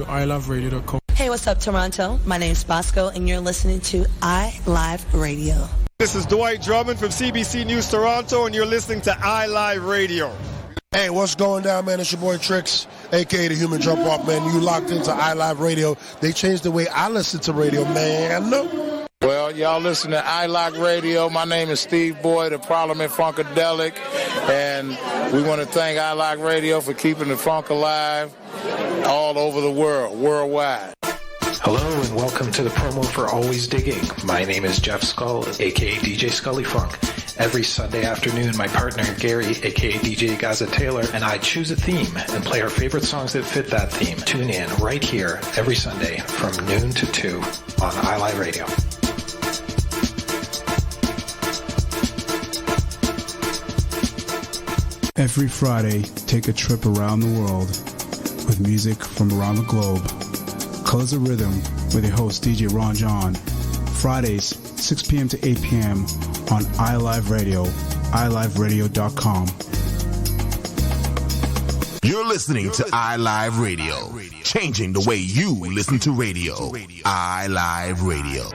iLive.com. Hey, what's up, Toronto? My name's Bosco, and you're listening to iLive Radio. This is Dwight Drummond from CBC News Toronto, and you're listening to iLive Radio. Hey, what's going down, man? It's your boy Trix, a.k.a. the Human Jump Off, man. You locked into iLive Radio. They changed the way I listen to radio, man. Well, y'all listen to iLive Radio. My name is Steve Boyd of Parliament Funkadelic, and we want to thank iLive Radio for keeping the funk alive all over the world, worldwide. Hello and welcome to the promo for Always Digging. My name is Jeff Skull, aka DJ Scully Funk. Every Sunday afternoon, my partner Gary, aka DJ Gaza Taylor, and I choose a theme and play our favorite songs that fit that theme. Tune in right here every Sunday from noon to 2 on iLive Radio. Every Friday, take a trip around the world with music from around the globe. Colors of Rhythm with your host DJ Ron Jon. Fridays, 6 p.m. to 8 p.m. on iLive Radio, iLiveRadio.com. You're listening to iLive Radio, changing the way you listen to radio. iLive Radio.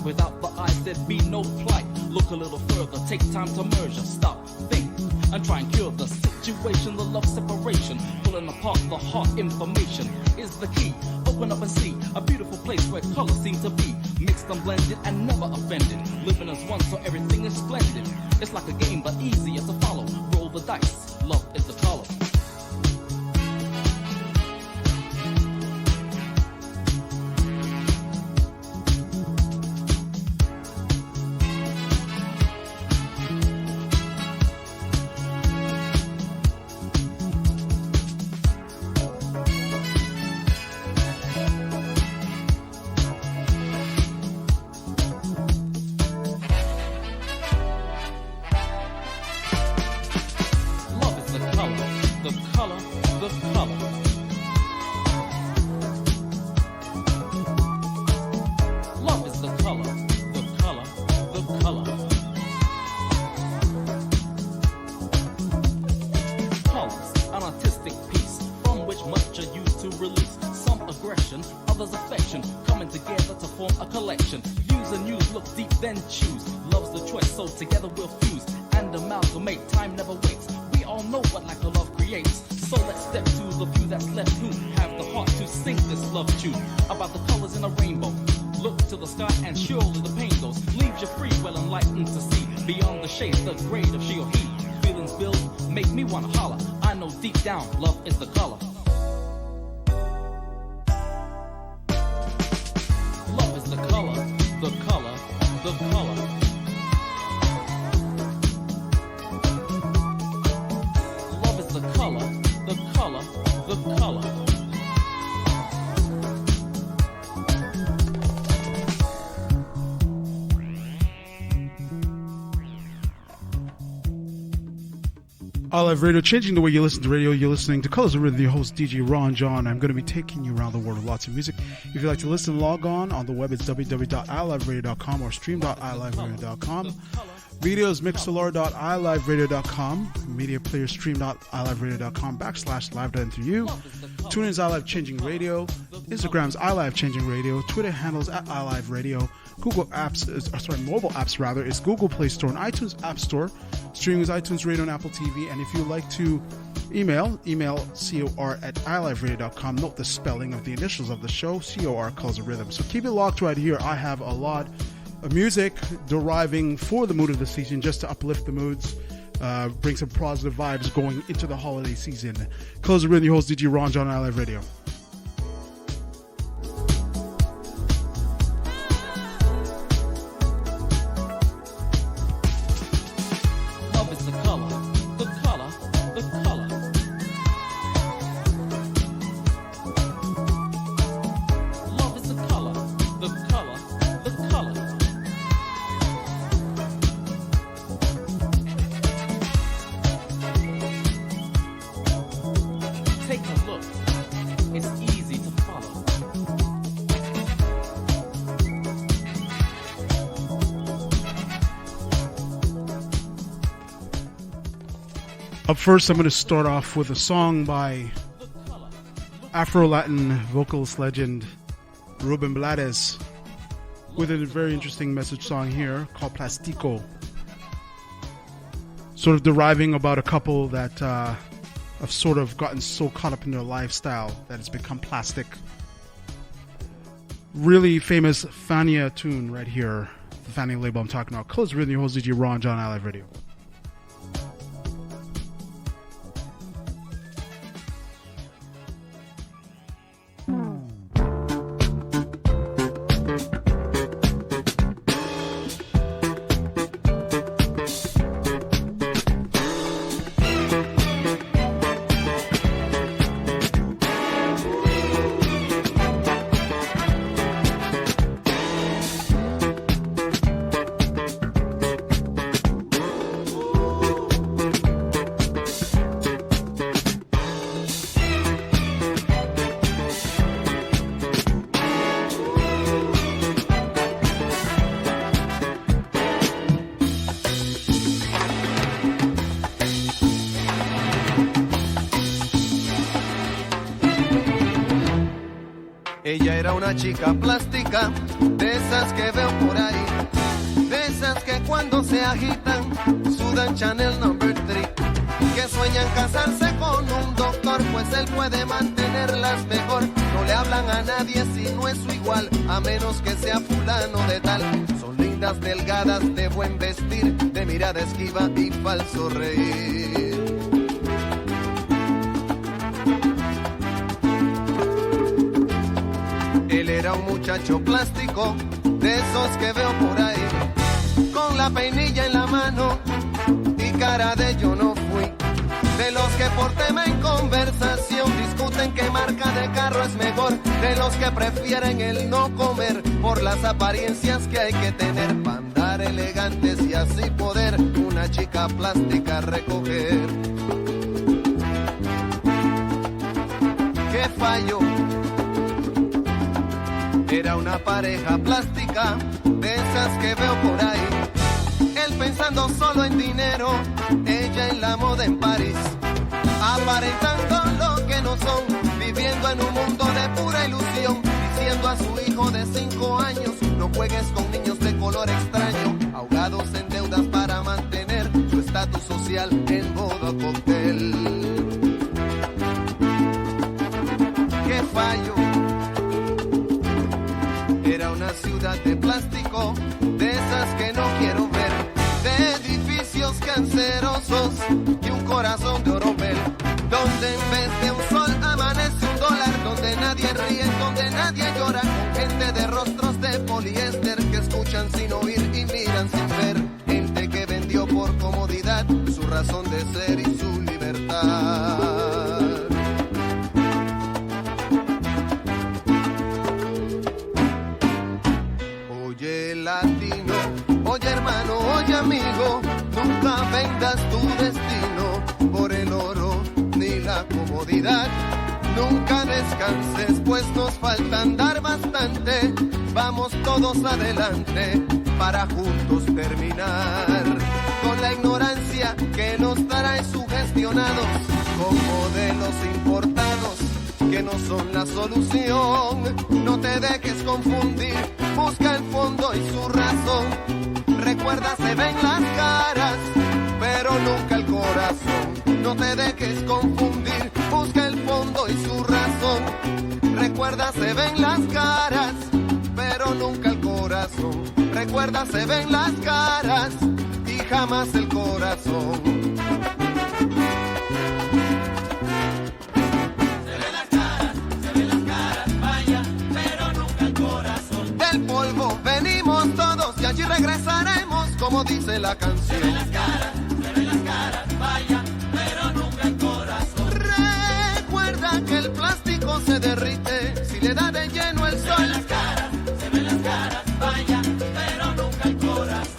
Without the eyes, there'd be no plight. Look a little further, take time to measure, stop, think, and try and cure the situation. The love separation, pulling apart the heart. Information is the key. Open up and see a beautiful place where colors seem to be mixed and blended and never offended. Living as one, so everything is splendid. It's like a game, but easier to follow. Roll the dice. Love is the color. iLive Radio, changing the way you listen to radio. You're listening to Colors of Rhythm, your host DJ Ron Jon. I'm going to be taking you around the world with lots of music. If you'd like to listen, log on the web. It's www.iliveradio.com or stream.iliveradio.com. Videos, mixlr.iliveradio.com. Media player, stream.iliveradio.com /live.interview. TuneIn's iLive Changing Radio. Instagram's iLive Changing Radio. Twitter handles @iLive Radio. mobile apps rather, is Google Play Store and iTunes App Store. Streaming is iTunes Radio and Apple TV. And if you'd like to email cor@iliveradio.com. Note the spelling of the initials of the show, COR, Colors of Rhythm. So keep it locked right here. I have a lot of music deriving for the mood of the season, just to uplift the moods, bring some positive vibes going into the holiday season. Colors of Rhythm, your host DJ Ron Jon on iLive Radio. Up first, I'm going to start off with a song by Afro-Latin vocalist legend Ruben Blades, with a very interesting message song here called Plastico. Sort of deriving about a couple that have sort of gotten so caught up in their lifestyle that it's become plastic. Really famous Fania tune right here. The Fania label I'm talking about. Close Rhythm, your host DJ Ron Jon, iLive Radio. Ella era una chica plástica, de esas que veo por ahí, de esas que cuando se agitan, sudan Chanel No. 3, que sueñan casarse con un doctor, pues él puede mantenerlas mejor. No le hablan a nadie si no es su igual, a menos que sea fulano de tal. Son lindas, delgadas, de buen vestir, de mirada esquiva y falso reír. Él era un muchacho plástico, de esos que veo por ahí, con la peinilla en la mano y cara de yo no fui. De los que por tema en conversación discuten qué marca de carro es mejor. De los que prefieren el no comer por las apariencias que hay que tener para andar elegantes y así poder una chica plástica recoger. ¿Qué falló? Era una pareja plástica, de esas que veo por ahí. Él pensando solo en dinero, ella en la moda en París. Aparentando lo que no son, viviendo en un mundo de pura ilusión. Diciendo a su hijo de 5 años, no juegues con niños de color extraño. Ahogados en deudas para mantener su estatus social en modo cóctel. ¿Qué fallo? Era una ciudad de plástico, de esas que no quiero ver, de edificios cancerosos y un corazón de oropel, donde en vez de un sol amanece un dólar, donde nadie ríe, donde nadie llora, con gente de rostros de poliéster que escuchan sin oír y miran sin ver, gente que vendió por comodidad su razón de ser y su libertad. Oye latino, oye hermano, oye amigo, nunca vendas tu destino por el oro ni la comodidad. Nunca descanses, pues nos falta andar bastante. Vamos todos adelante para juntos terminar con la ignorancia que nos trae sugestionados con modelos importados que no son la solución. No te dejes confundir busca el fondo y su razón. Recuerda, se ven las caras, pero nunca el corazón. No te dejes confundir, busca el fondo y su razón. Recuerda, se ven las caras, pero nunca el corazón. Recuerda, se ven las caras y jamás el corazón. Venimos todos y allí regresaremos, como dice la canción. Se ven las caras, vaya, pero nunca el corazón. Recuerda que el plástico se derrite si le da de lleno el sol. Se ven las caras, vaya, pero nunca el corazón.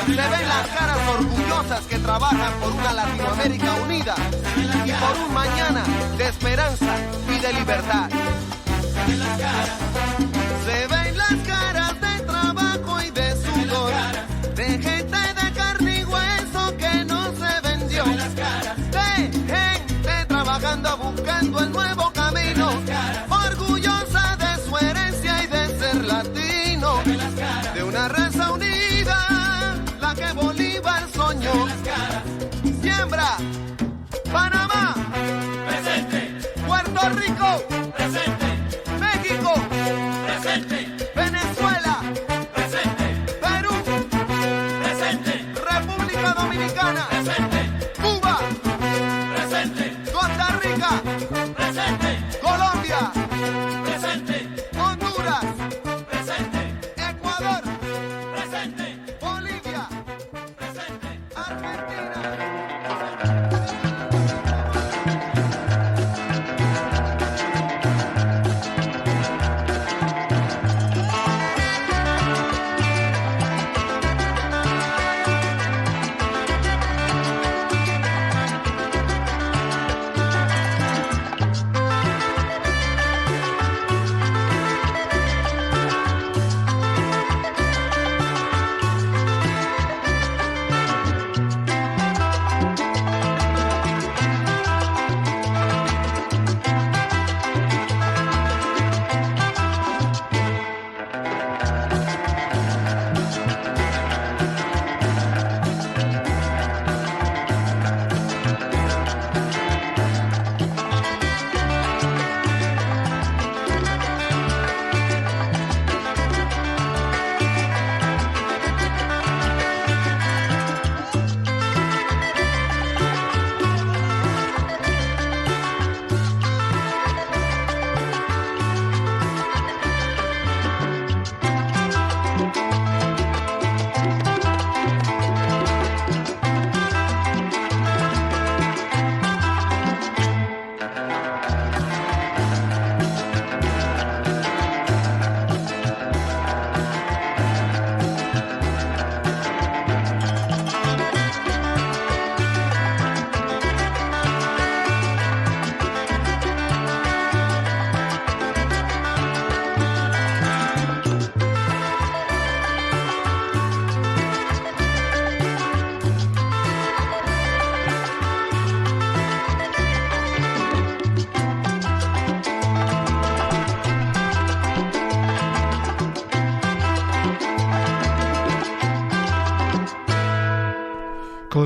Se ven las caras orgullosas que trabajan por una Latinoamérica unida y por un mañana de esperanza y de libertad. Se ven las caras de trabajo y de sudor, de gente de carne y hueso que no se vendió, de gente trabajando buscando el nuevo camino, orgullosa de su herencia y de ser latino, de una raza unida, la que Bolívar soñó. Siembra, Panamá, presente. Puerto Rico, presente. México, presente. Venezuela, presente. Perú, presente. República Dominicana, presente. Cuba, presente. Costa Rica, presente. Colombia, presente. Honduras, presente. Ecuador, presente. Bolivia, presente. Argentina.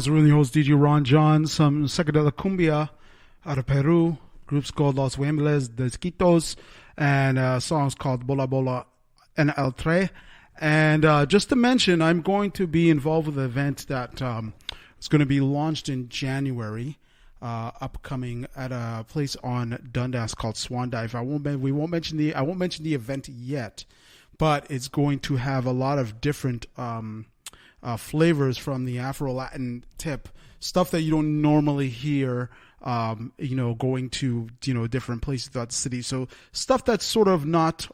was really host DJ Ron Jon, some psychedelic cumbia out of Peru. Groups called Los Huembles Desquitos, and songs called Bola Bola and El Tre. And just to mention, I'm going to be involved with an event that is going to be launched in January, upcoming at a place on Dundas called Swan Dive. I won't mention the event yet, but it's going to have a lot of different flavors from the Afro-Latin tip, stuff that you don't normally hear, going to, different places throughout the city. So stuff that's sort of not,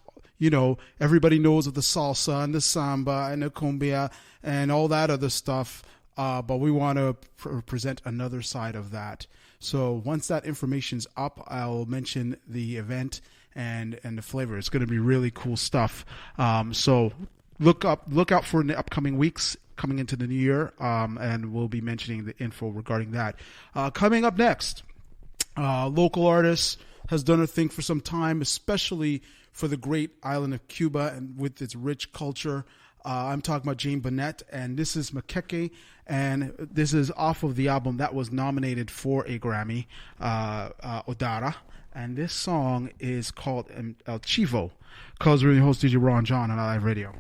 everybody knows of the salsa and the samba and the cumbia and all that other stuff. But we want to present another side of that. So once that information's up, I'll mention the event and the flavor. It's going to be really cool stuff. So look out for in the upcoming weeks coming into the new year, and we'll be mentioning the info regarding that. Coming up next, local artist has done a thing for some time, especially for the great island of Cuba and with its rich culture. I'm talking about Jane Burnett, and this is Makeke, and this is off of the album that was nominated for a Grammy, Odara, and this song is called El Chivo. Calls really host DJ Ron Jon on iLive Radio.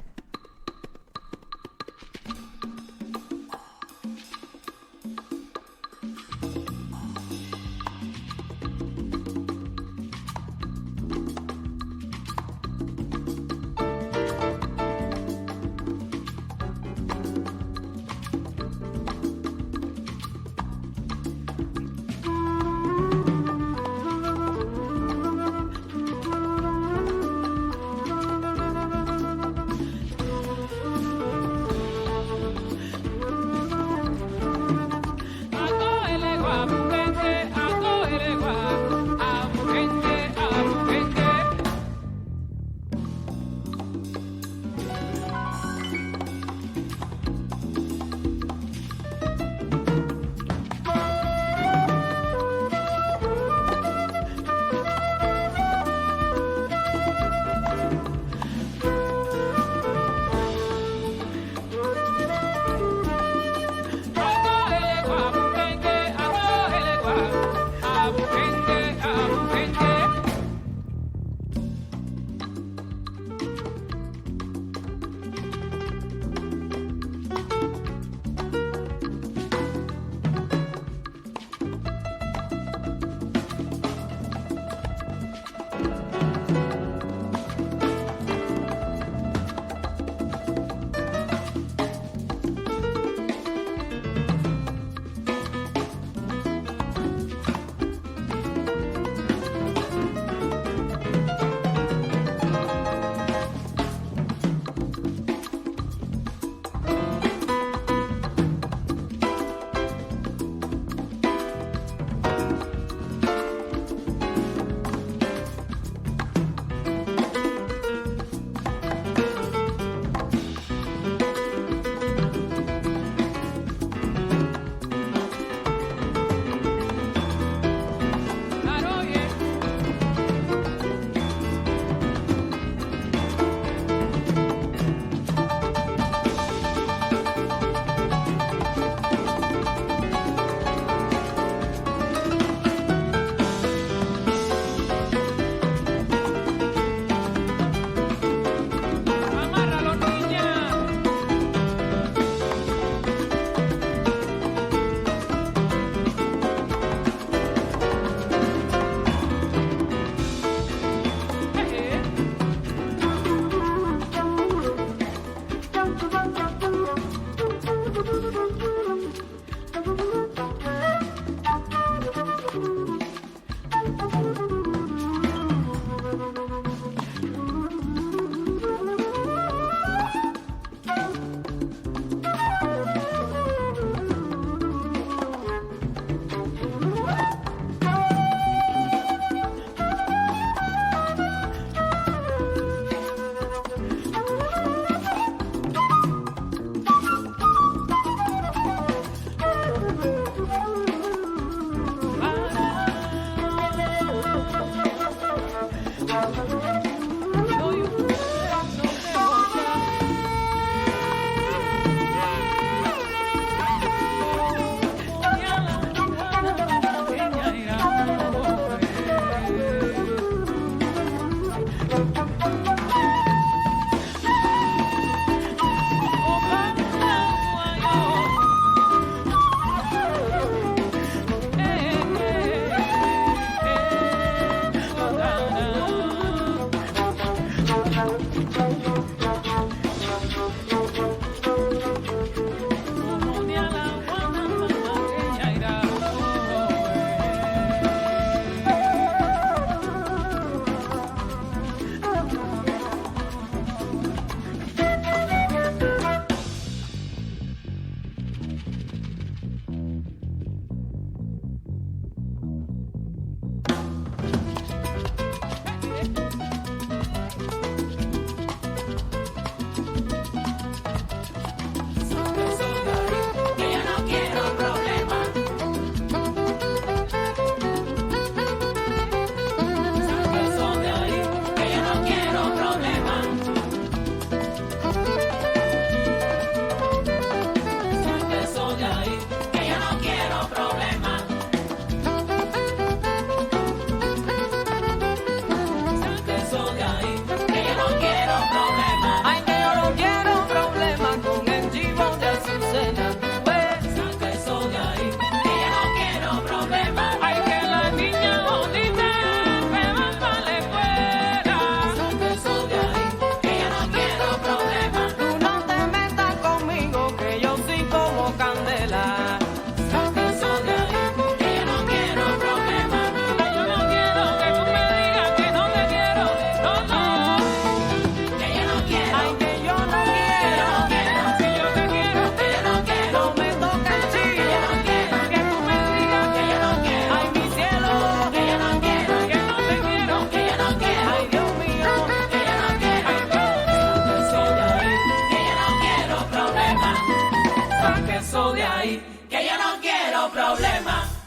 un problema.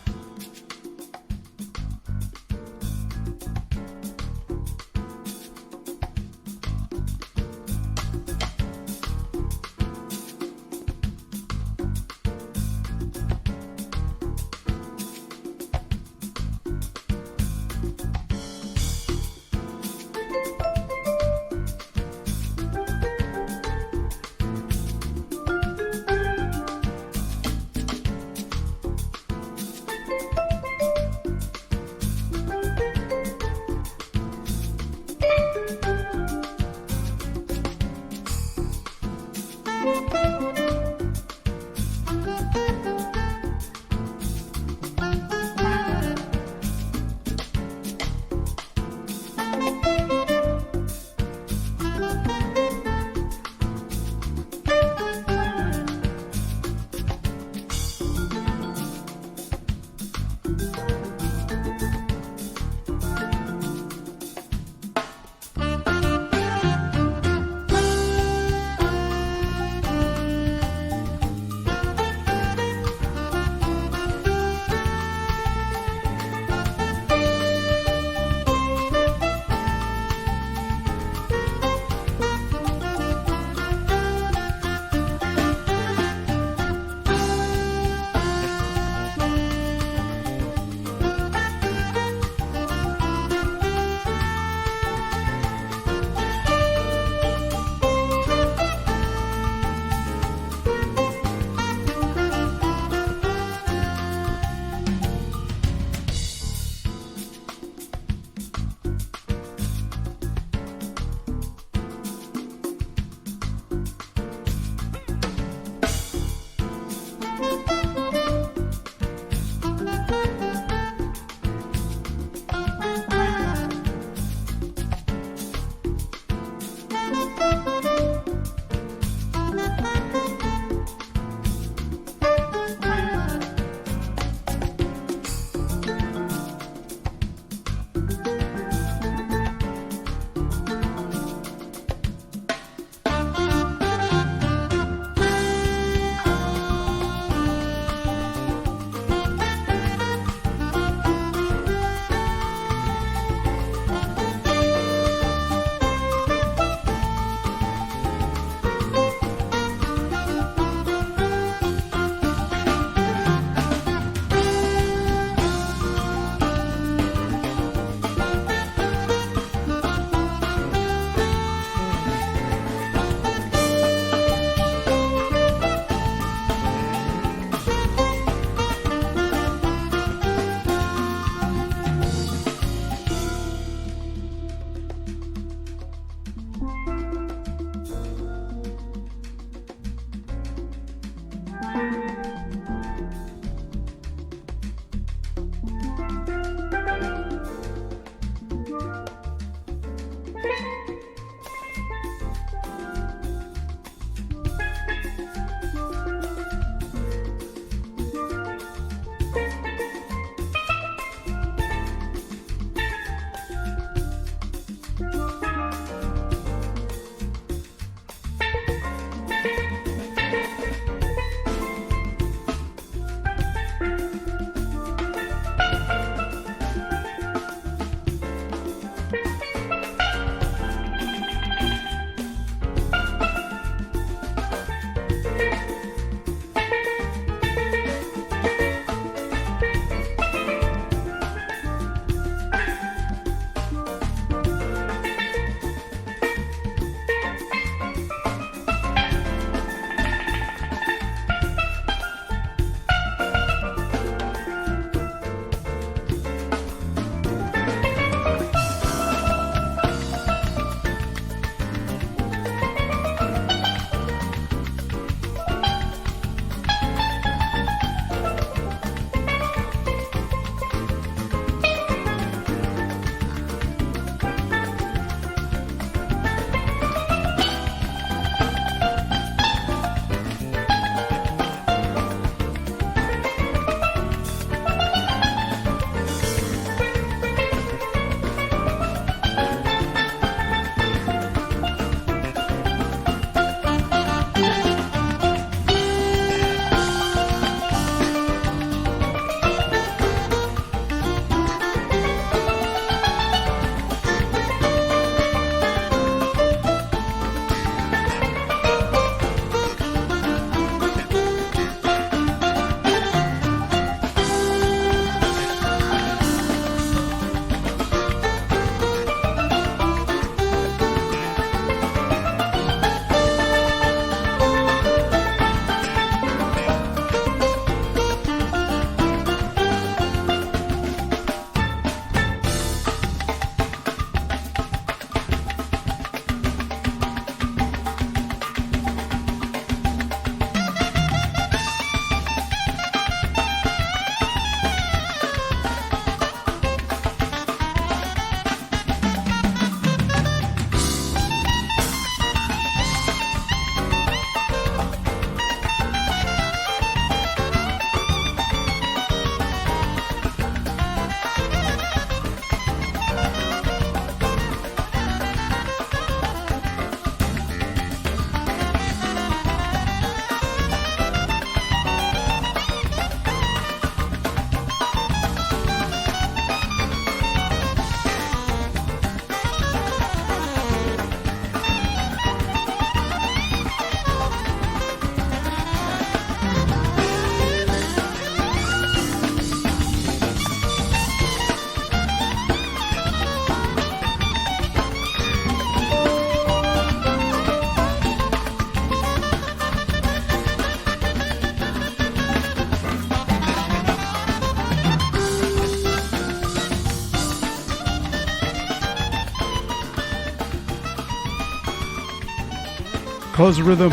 Colors of Rhythm,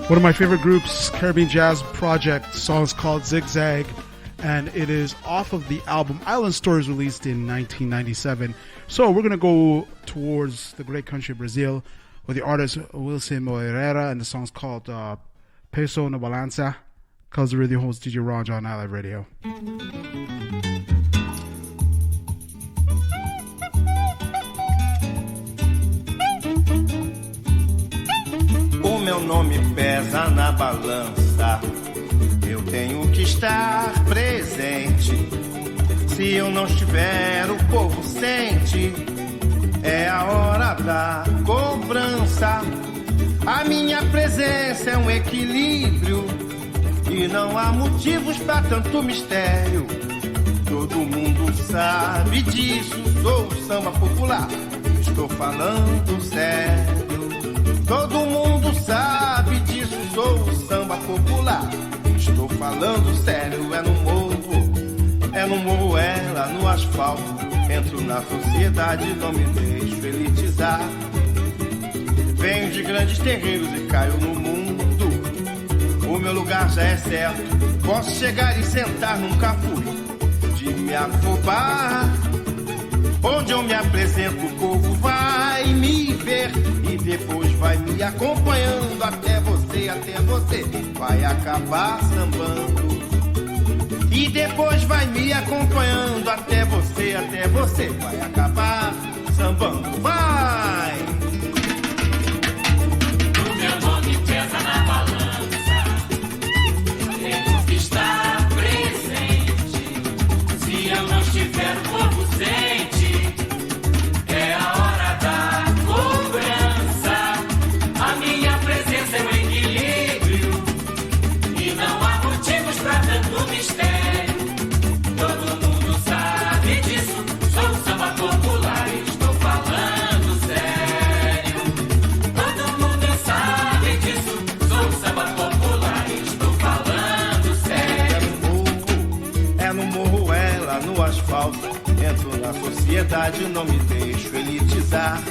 one of my favorite groups, Caribbean Jazz Project. The song is called Zigzag, and it is off of the album Island Stories, released in 1997. So we're going to go towards the great country of Brazil with the artist Wilson Moreira, and the song's called Peso na Balança. Colors of Rhythm host DJ Ron Jon on iLive Radio. O meu nome pesa na balança, eu tenho que estar presente. Se eu não estiver, o povo sente. É a hora da cobrança. A minha presença é um equilíbrio e não há motivos pra tanto mistério. Todo mundo sabe disso, sou samba popular, estou falando sério. Todo mundo sabe disso, sou samba popular, estou falando sério. É no morro, é lá no asfalto. Entro na sociedade, não me deixo elitizar. Venho de grandes terreiros e caio no mundo. O meu lugar já é certo, posso chegar e sentar, nunca fui de me afobar. Onde eu me apresento, o povo vai me ver e depois vai me acompanhando até você vai acabar sambando. E depois vai me acompanhando até você vai acabar sambando. Vai! O meu nome pesa na balança, tenho que estar presente. Se eu não estiver, o povo sente. É a hora da cobrança. A minha presença é um equilíbrio e não há motivos pra tanto mistério. Todo mundo sabe disso, sou samba popular e estou falando sério. Todo mundo sabe disso, sou samba popular e estou falando sério. É no morro, é lá no asfalto. Entro na sociedade, não me deixo elitizar.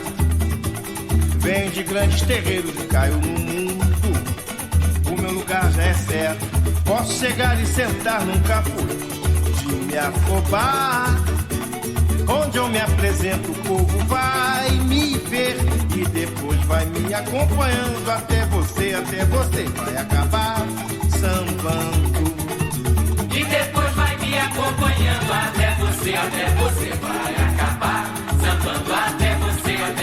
Venho de grandes terreiros e caio no mundo. O meu lugar já é certo, posso chegar e sentar, nunca fui de me afobar. Onde eu me apresento, o povo vai me ver e depois vai me acompanhando até você vai acabar sambando. E depois vai me acompanhando até você vai acabar sambando. Até você vai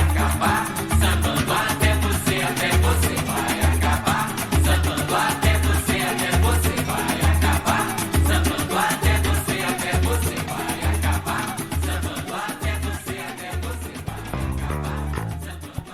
acabar sambando. Até você vai acabar sambando. Até você vai acabar sambando. Até você vai acabar sambando. Até você vai acabar sambando.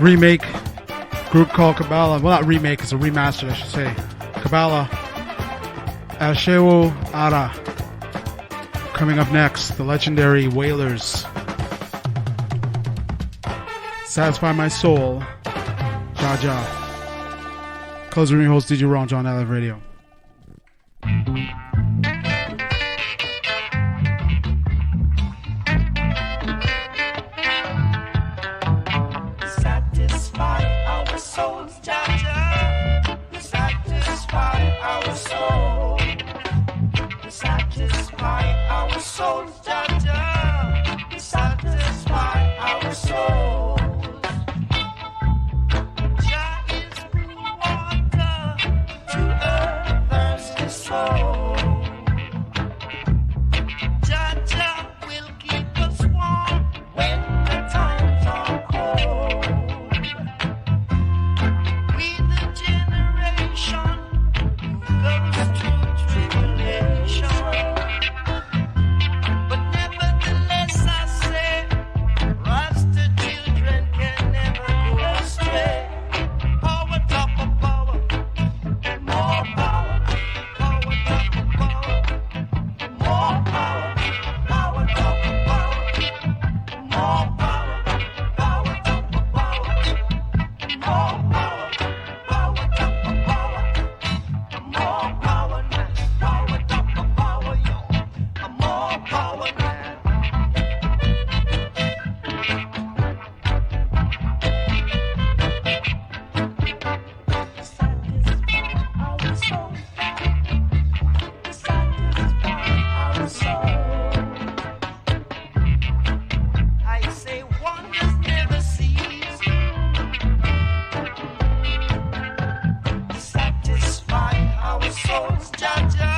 remake group called Kabbalah. Well, not remake, it's a remaster, I should say. Kabbalah. Ashewo Ara. Coming up next, the legendary Wailers. Satisfy My Soul. Jaja. Closing your host, DJ Ron Jon, iLive Radio. Satisfy our souls, Jaja. Satisfy our soul. Satisfy our souls, Jaja. Satisfy our souls. Jah is blue water to a thirsty soul. Jaja will keep us warm when the times are cold. We the generation who goes through tribulation. But nevertheless I say, Rasta children can never go astray. Power top of power, more power. Power top of power, more power. Power top of power, more power. Power top of power, more power. Power top of power, more power now. Power top of power, yo, more power now. Our soul, satisfy our soul. I say wonders never cease. Satisfy our souls, Jaja.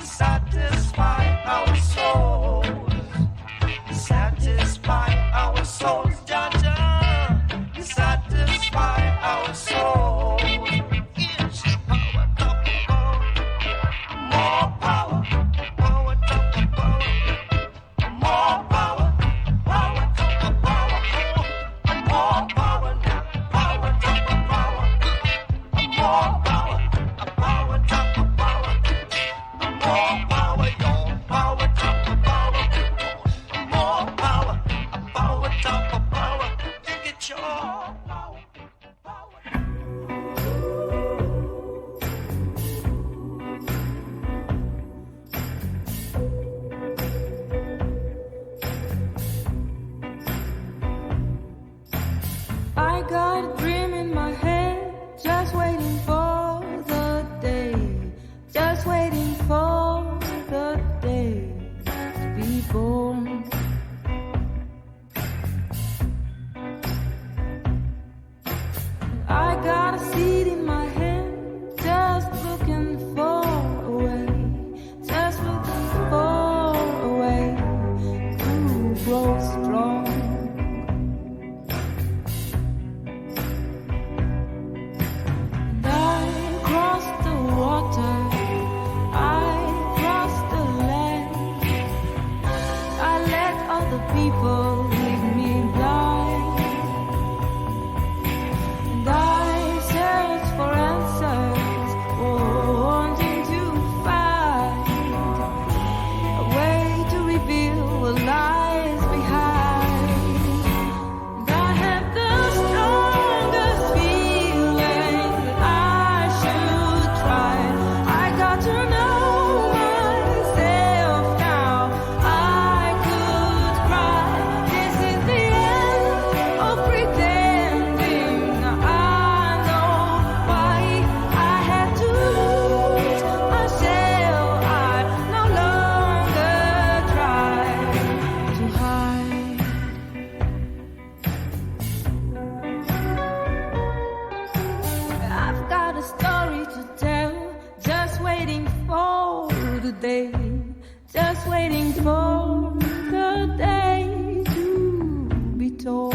Satisfy our souls. Satisfy our souls, Jaja. Satisfy our souls. Yes, power, top of power. More power. Power, top of power. More power. Power, top of power. More power now. Power, top of power. More power. Power, top of power. More power, yo. Power, top of power. More power. Power, top of power. Get your power. I got a dream in my head, just waiting for the day, just waiting for the day to be born. I got a seed in my hand, just looking for a way, just looking for a way to grow strong. And I crossed the water, I crossed the land, I let other people leave me blind. And I search for answers, wanting to find a way to reveal what lies behind. And I have the strongest feeling that I should try. I got to know myself now. I could cry. This is the end of pretending. I know why I had to lose myself. I no longer try to hide. I've got a story to tell, just waiting for the day, just waiting for the day to be told.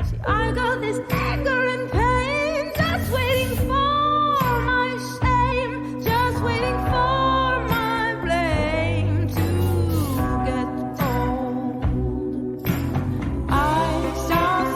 See, I got this anger and pain, just waiting for my shame, just waiting for my blame to get told. I start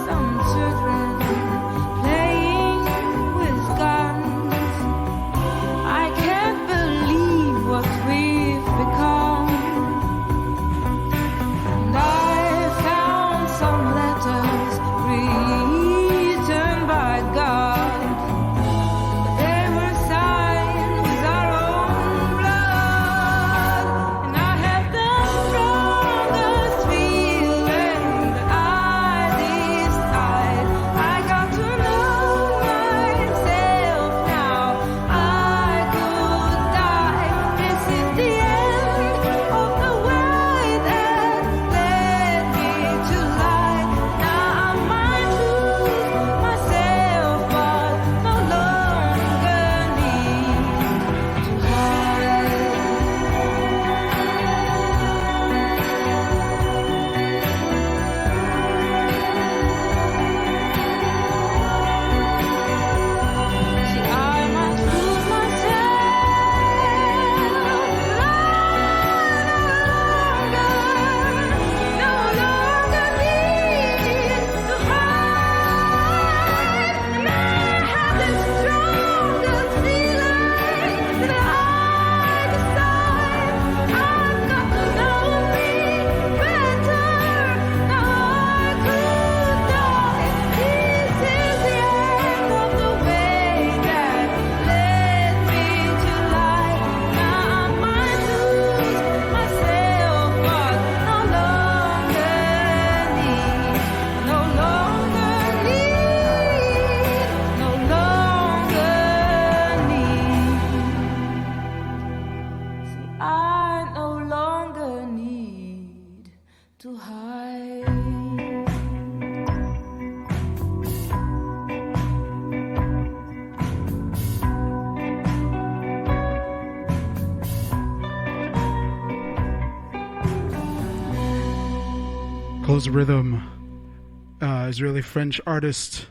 Close the Rhythm, Israeli French artist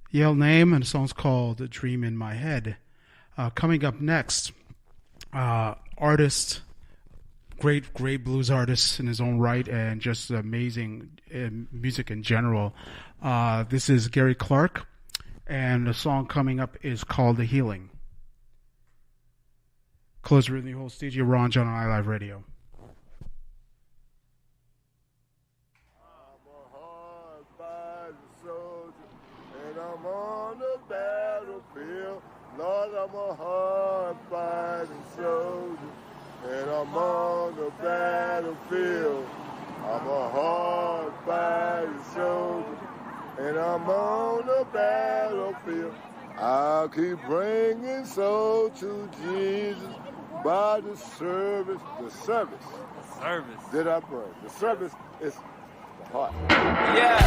Yale Name, and the song's called Dream in My Head. Coming up next, artist, great blues artist in his own right, and just amazing music in general. This is Gary Clark, and the song coming up is called The Healing. Close the Rhythm, your host DJ Ron Jon on iLive Radio. I'm on the battlefield, Lord, I'm a hard-fighting soldier, and I'm on the battlefield. I'm a hard-fighting soldier, and I'm on the battlefield. I'll keep bringing souls to Jesus by the service that I bring. The service is the heart. Yeah.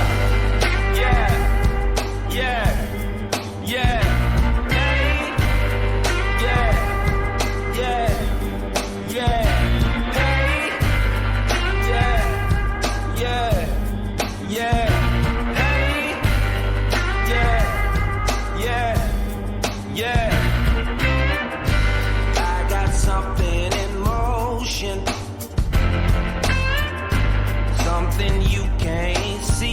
Yeah, hey, yeah, hey, hey, I got something in motion, something you can't see.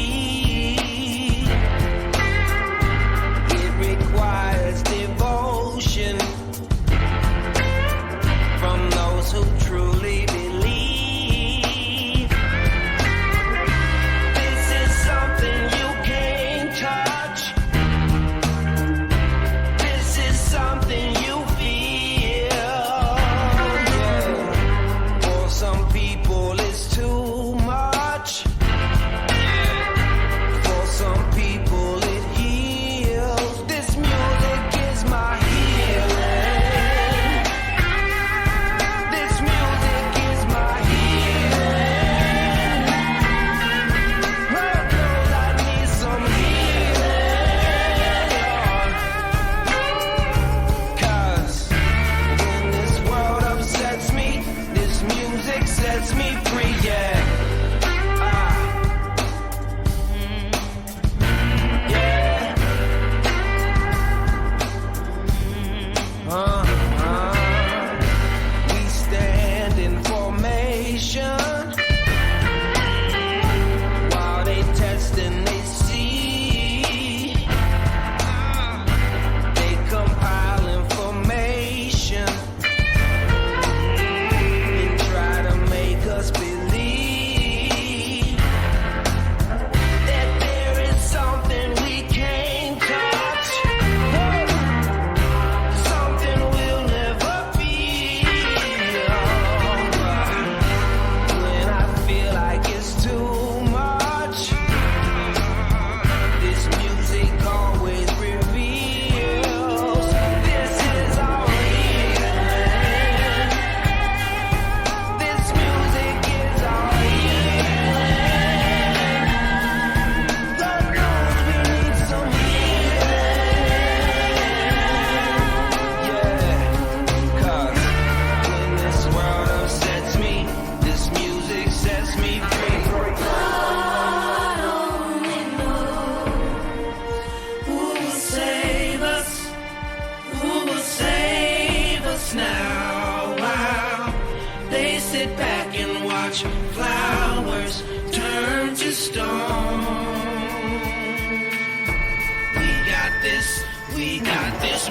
Requires devotion from those who truly believe. This is something you can't touch. This is something you feel. Yeah. For some people it's too much. For some people it heals. This music is my healing. This music is my healing. Lord knows I need some healing. 'Cause when this world upsets me, this music sets me free, yeah. We stand in formation while they test and they see. They compile information and try to make us believe that there is something we can't touch. Something we'll never feel. When I feel like it's too much, this music always reveals. This is our healing. This music is our healing. Lord knows we need some healing. 'Cause when this world upsets me, this music sets me free. God only knows who will save us, who will save us now. While they sit back and watch flowers turn to stone. We got this music. We got this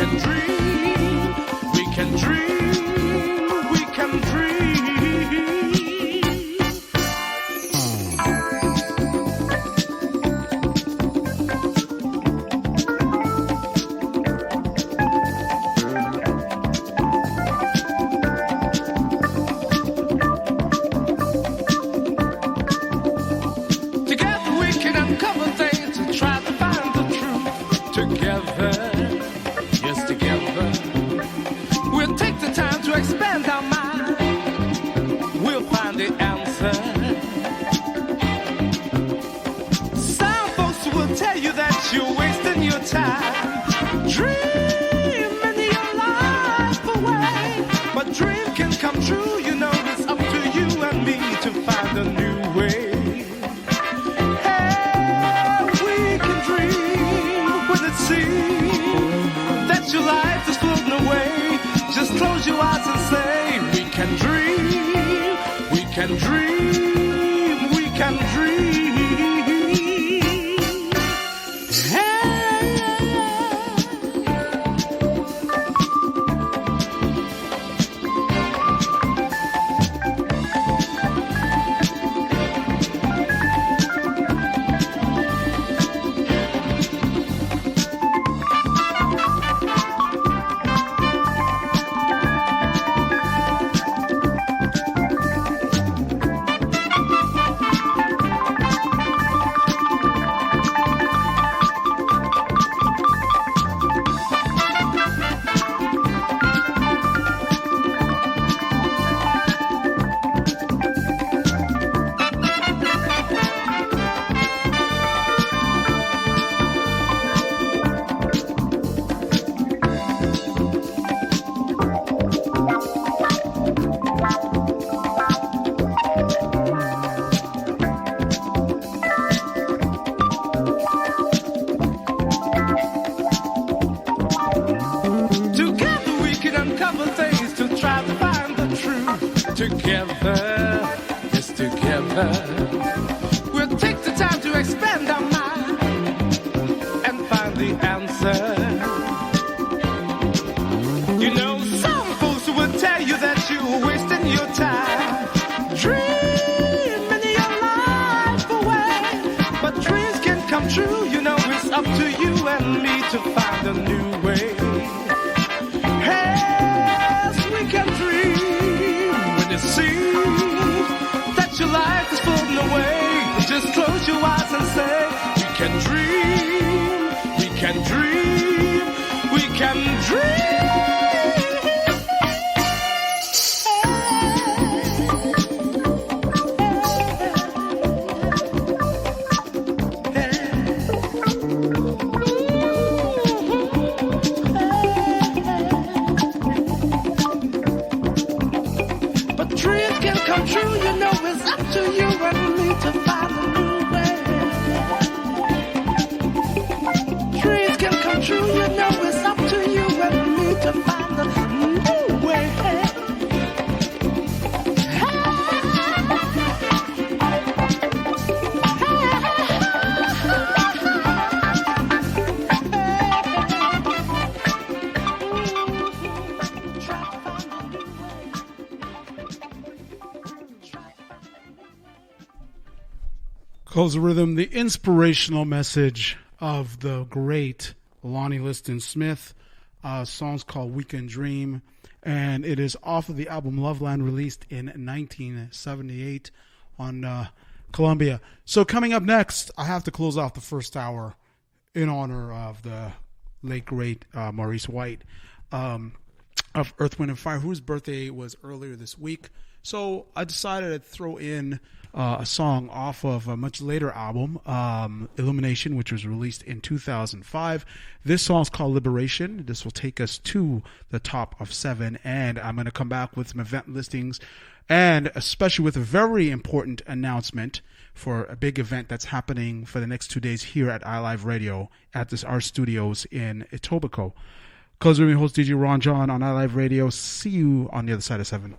can dream, we can dream, we can dream. Expand our mind, we'll find the answer. Some folks will tell you that you're wasting your time, dreaming your life away. But dream can come true, you know it's up to you and me to find a new way. Hey, we can dream when it seems that your life is floating away. Just close your eyes and say, we can dream, we can dream, we can dream. Close the rhythm, the inspirational message of the great Lonnie Liston Smith. Song's called We Can Dream, and it is off of the album Loveland, released in 1978 on Columbia. So coming up next, I have to close off the first hour in honor of the late great Maurice White of Earth, Wind & Fire, whose birthday was earlier this week. So I decided to throw in a song off of a much later album, Illumination, which was released in 2005. This song's called Liberation. This will take us to the top of 7, and I'm going to come back with some event listings, and especially with a very important announcement for a big event that's happening for the next 2 days here at iLive Radio at our studios in Etobicoke. Close with me, host DJ Ron Jon on iLive Radio. See you on the other side of 7.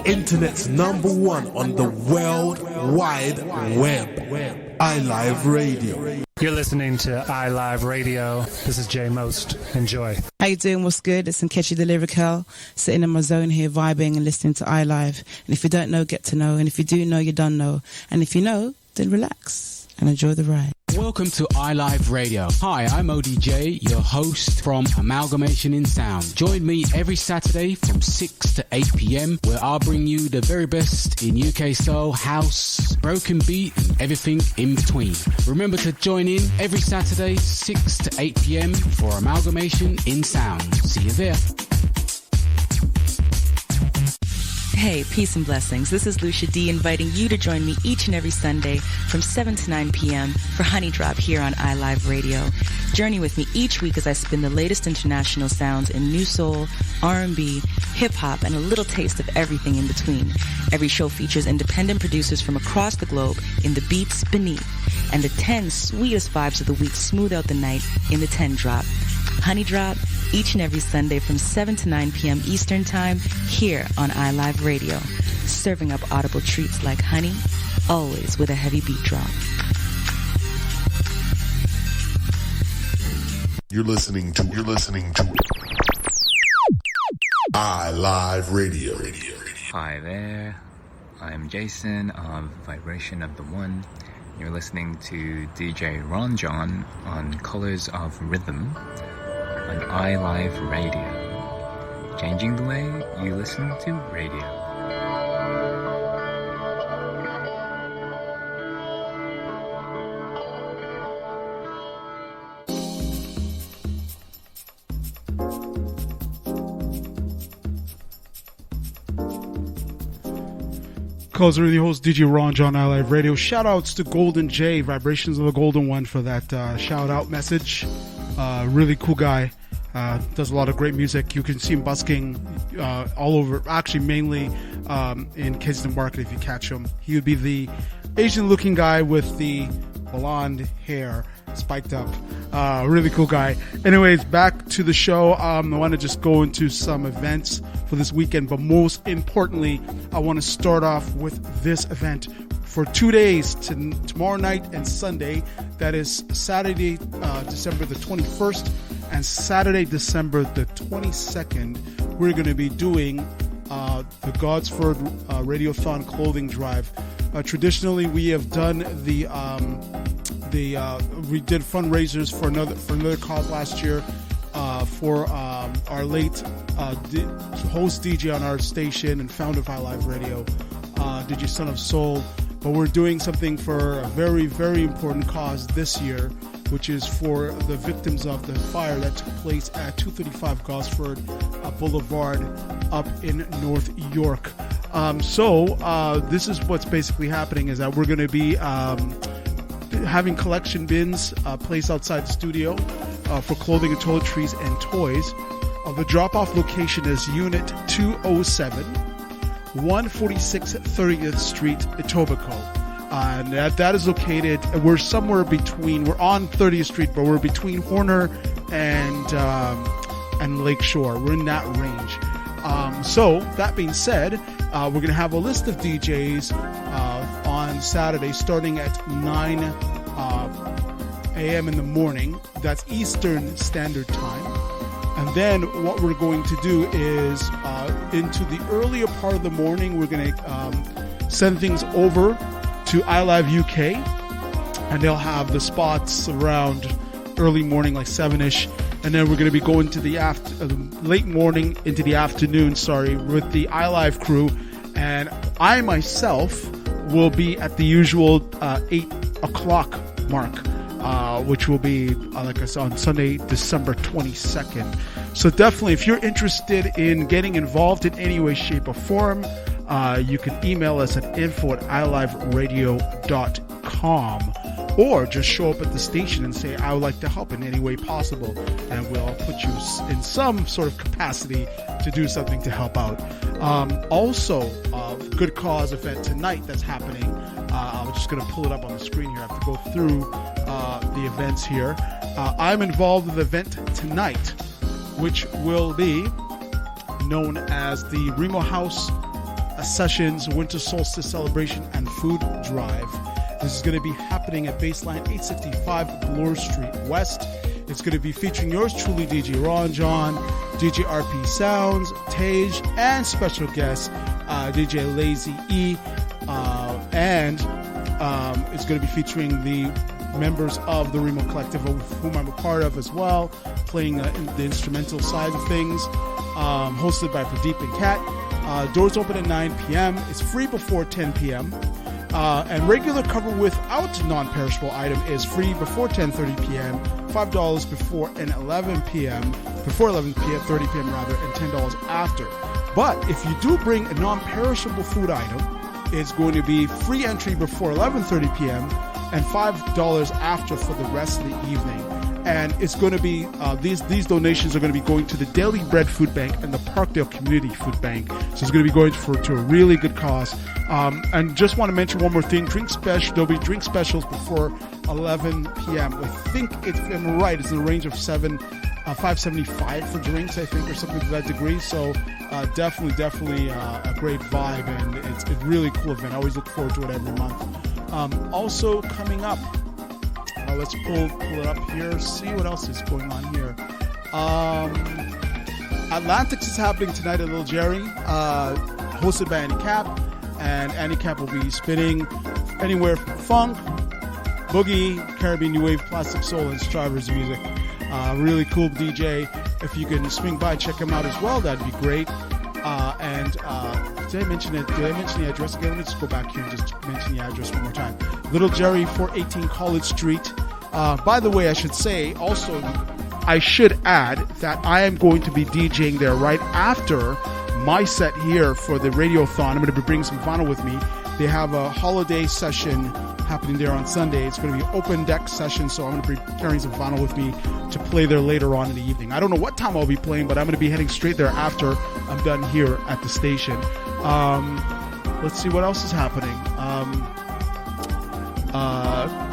internet's #1 on the World Wide Web. iLive Radio. You're listening to iLive Radio. This is Jay Most. Enjoy. How you doing? What's good? It's Nkechi the Lyrical, sitting in my zone here, vibing and listening to iLive. And if you don't know, get to know. And if you do know, you don't know. And if you know, then relax and enjoy the ride. Welcome to iLive Radio. Hi, I'm ODJ, your host from Amalgamation in Sound. Join me every Saturday from 6 to 8 p.m. where I'll bring you the very best in UK soul, house, broken beat and everything in between. Remember to join in every Saturday 6 to 8 p.m. for Amalgamation in Sound. See you there. Hey, peace and blessings. This is Lucia D inviting you to join me each and every Sunday from 7 to 9 p.m. for Honey Drop here on iLive Radio. Journey with me each week as I spin the latest international sounds in new soul, R&B, hip-hop, and a little taste of everything in between. Every show features independent producers from across the globe in the beats beneath, and the 10 sweetest vibes of the week smooth out the night in the 10 Drop. Honey Drop, each and every Sunday from 7 to 9 p.m. Eastern Time, here on iLive Radio. Serving up audible treats like honey, always with a heavy beat drop. You're listening to iLive Radio. Hi there, I'm Jason of Vibration of the One. You're listening to DJ Ron Jon on Colors of Rhythm on iLive Radio, changing the way you listen to radio. Closer the host DJ Ron Jon, iLive Radio. Shout outs to Golden J, Vibrations of the Golden One, for that shout out message. Really cool guy. Does a lot of great music. You can see him busking all over, actually mainly in Kensington Market if you catch him. He would be the Asian looking guy with the blonde hair spiked up. Really cool guy. Anyways, back to the show. I want to just go into some events for this weekend, but most importantly, I want to start off with this event for 2 days, tomorrow night and Sunday. That is Saturday, December the 21st, and Saturday, December the 22nd. We're going to be doing the Godsford Radiothon Clothing Drive. Traditionally, we have done we did fundraisers for another cause last year for our late host DJ on our station and founder of iLive Radio, DJ Son of Soul. But we're doing something for a very, very important cause this year, which is for the victims of the fire that took place at 235 Gosford Boulevard up in North York. This is what's basically happening, is that we're going to be having collection bins placed outside the studio for clothing and toiletries and toys. The drop-off location is Unit 207, 146 30th Street, Etobicoke. And that is located, we're somewhere between, we're on 30th Street, but we're between Horner and Lakeshore. We're in that range. That being said, we're going to have a list of DJs on Saturday starting at 9 a.m. in the morning. That's Eastern Standard Time. And then what we're going to do is into the earlier part of the morning, we're going to send things over to iLive UK, and they'll have the spots around early morning, like 7-ish. And then we're going to be going to the late morning into the afternoon, with the iLive crew. And I myself will be at the usual 8 o'clock mark, which will be, like I said, on Sunday, December 22nd. So definitely, if you're interested in getting involved in any way, shape, or form, you can email us at info@iliveradio.com, or just show up at the station and say, I would like to help in any way possible, and we'll put you in some sort of capacity to do something to help out. Also, good cause event tonight that's happening. I'm just going to pull it up on the screen here. I have to go through the events here. I'm involved with the event tonight, which will be known as the Remo House sessions, winter solstice celebration, and food drive. This is going to be happening at Baseline 865 Bloor Street West. It's going to be featuring yours truly, DJ Ron Jon, DJ RP Sounds, Tage, and special guest DJ Lazy E. And it's going to be featuring the members of the Remo Collective, of whom I'm a part of as well, playing the instrumental side of things, hosted by Pradeep and Kat. Doors open at 9 p.m. It's free before 10 p.m. And regular cover without non-perishable item is free before 10:30 p.m., $5 before 11 p.m., 30 p.m. rather, and $10 after. But if you do bring a non-perishable food item, it's going to be free entry before 11:30 p.m. and $5 after for the rest of the evening. And it's going to be, these donations are going to be going to the Daily Bread Food Bank and the Parkdale Community Food Bank. So it's going to be going to a really good cause. And just want to mention one more thing. There'll be drink specials before 11 p.m. I think, if I'm right, it's in the range of $5.75 for drinks, I think, or something to that degree. So definitely a great vibe, and it's a really cool event. I always look forward to it every month. Also coming up, let's pull it up here, see what else is going on here. Atlantics is happening tonight at Little Jerry, hosted by Annie Cap, and Annie Cap will be spinning anywhere from funk, boogie, Caribbean new wave, plastic soul, and Strivers music. Really cool DJ. If you can swing by, check him out as well, that'd be great. Did I mention it? Did I mention the address again? Let me just go back here and just mention the address one more time. Little Jerry, 418 College Street. By the way, I should say also, I should add that I am going to be DJing there right after my set here for the Radiothon. I'm going to be bringing some vinyl with me. They have a holiday session happening there on Sunday. It's going to be an open deck session, so I'm going to be carrying some vinyl with me to play there later on in the evening. I don't know what time I'll be playing, but I'm going to be heading straight there after I'm done here at the station. Let's see what else is happening.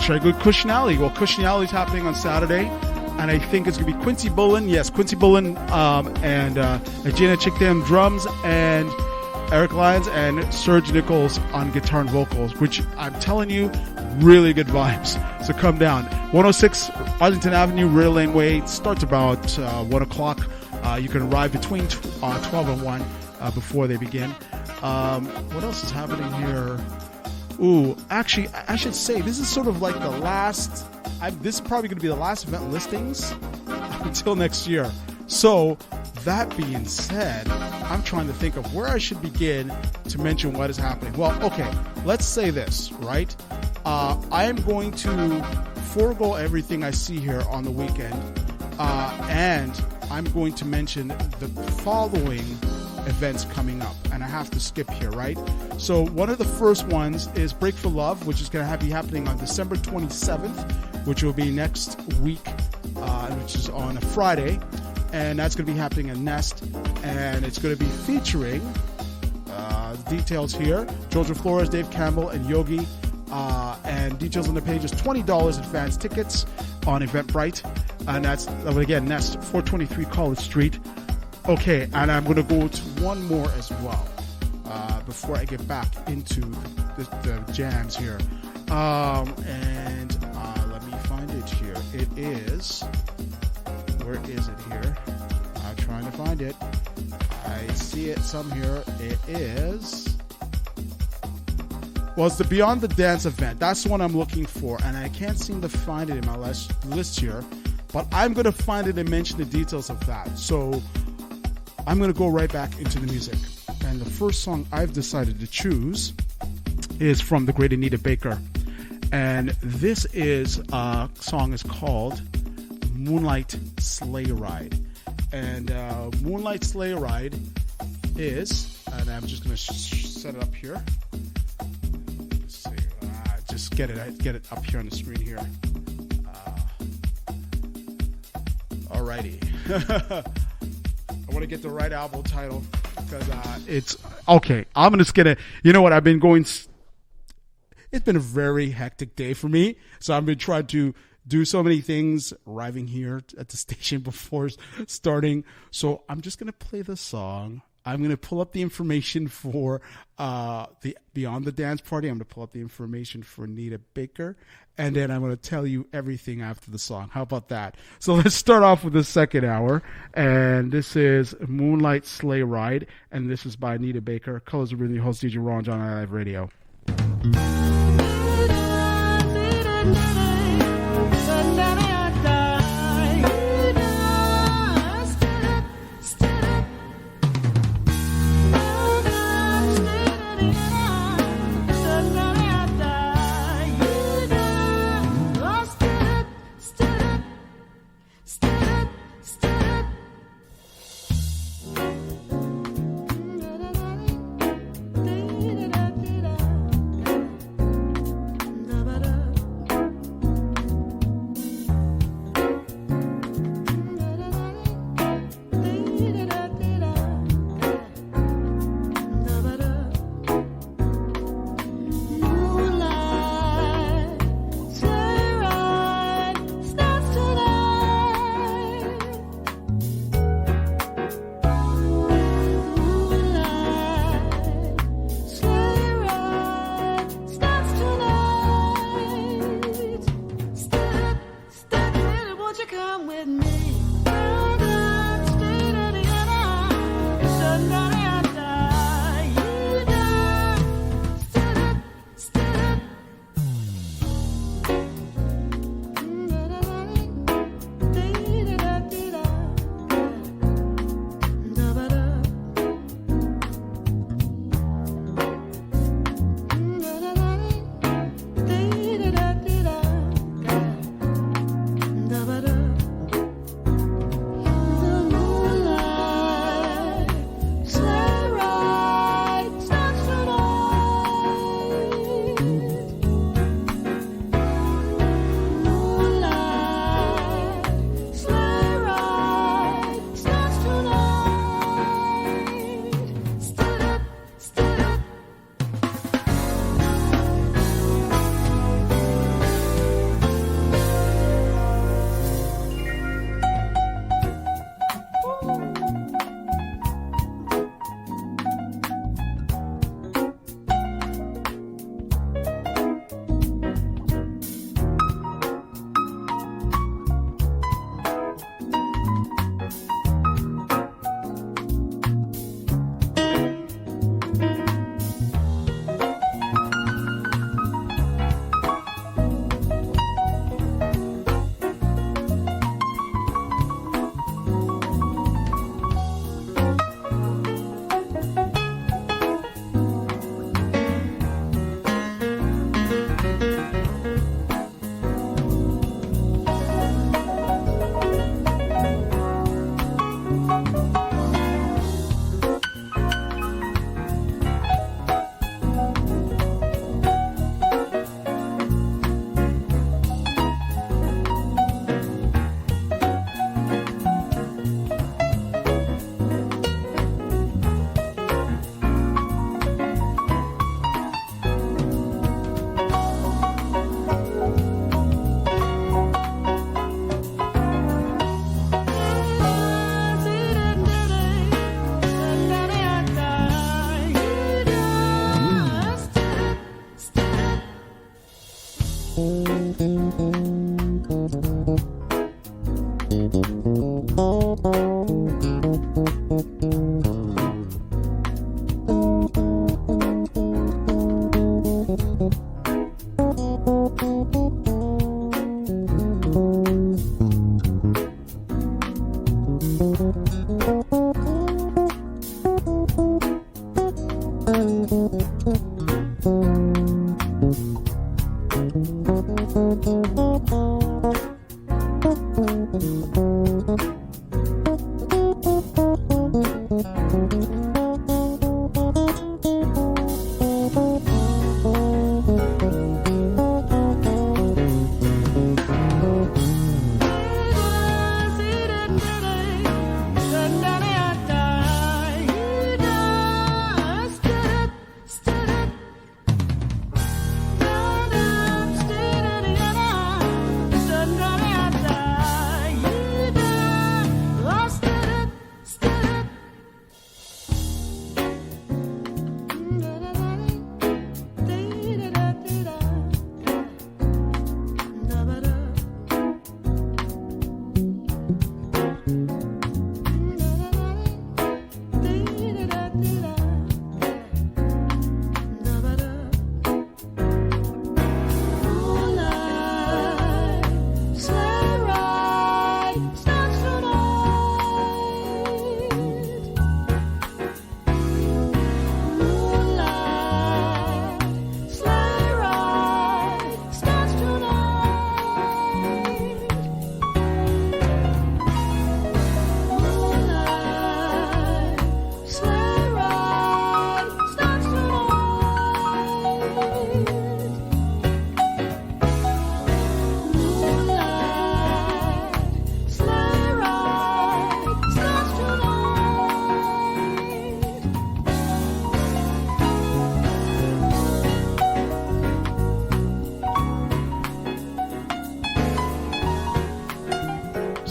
Should I go Cushion Alley? Well, Cushion Alley is happening on Saturday, and I think it's going to be Quincy Bullen. Yes, Quincy Bullen and Gina Chickdam drums, and Eric Lyons and Serge Nichols on guitar and vocals, which I'm telling you, really good vibes. So come down. 106 Arlington Avenue, Rail Lane Way. Starts about 1 o'clock. You can arrive between 12 and 1 before they begin. What else is happening here? Ooh, actually, I should say, this is sort of like the last... this is probably going to be the last event listings until next year. So, that being said, I'm trying to think of where I should begin to mention what is happening. Well, okay, let's say this, right? I am going to forego everything I see here on the weekend, and I'm going to mention the following events coming up, and I have to skip here, right? So one of the first ones is Break for Love, which is going to be happening on December 27th, which will be next week, which is on a Friday, and that's going to be happening in Nest, and it's going to be featuring details here: Georgia Flores, Dave Campbell, and Yogi, and details on the page is $20 advance tickets on Eventbrite, and that's again Nest, 423 College Street. Okay, and I'm going to go to one more as well before I get back into the jams here. And let me find it here. It is... Where is it here? I'm trying to find it. I see it some here. It is... Well, it's the Beyond the Dance event. That's the one I'm looking for, and I can't seem to find it in my list here. But I'm going to find it and mention the details of that. So... I'm going to go right back into the music. And the first song I've decided to choose is from the great Anita Baker. And this song is called Moonlight Sleigh Ride. And Moonlight Sleigh Ride is, and I'm just going to set it up here. Let's see, just get it up here on the screen here. Alrighty. I want to get the right album title because it's okay. I'm just gonna, you know what? I've been going. It's been a very hectic day for me, so I've been trying to do so many things. Arriving here at the station before starting, so I'm just gonna play the song I'm going to pull up the information for the Beyond the Dance Party. I'm going to pull up the information for Nita Baker, and then I'm going to tell you everything after the song. How about that? So let's start off with the second hour, and this is Moonlight Sleigh Ride, and this is by Nita Baker. Colors of Rhythm, your host DJ Ron Jon on iLive Radio.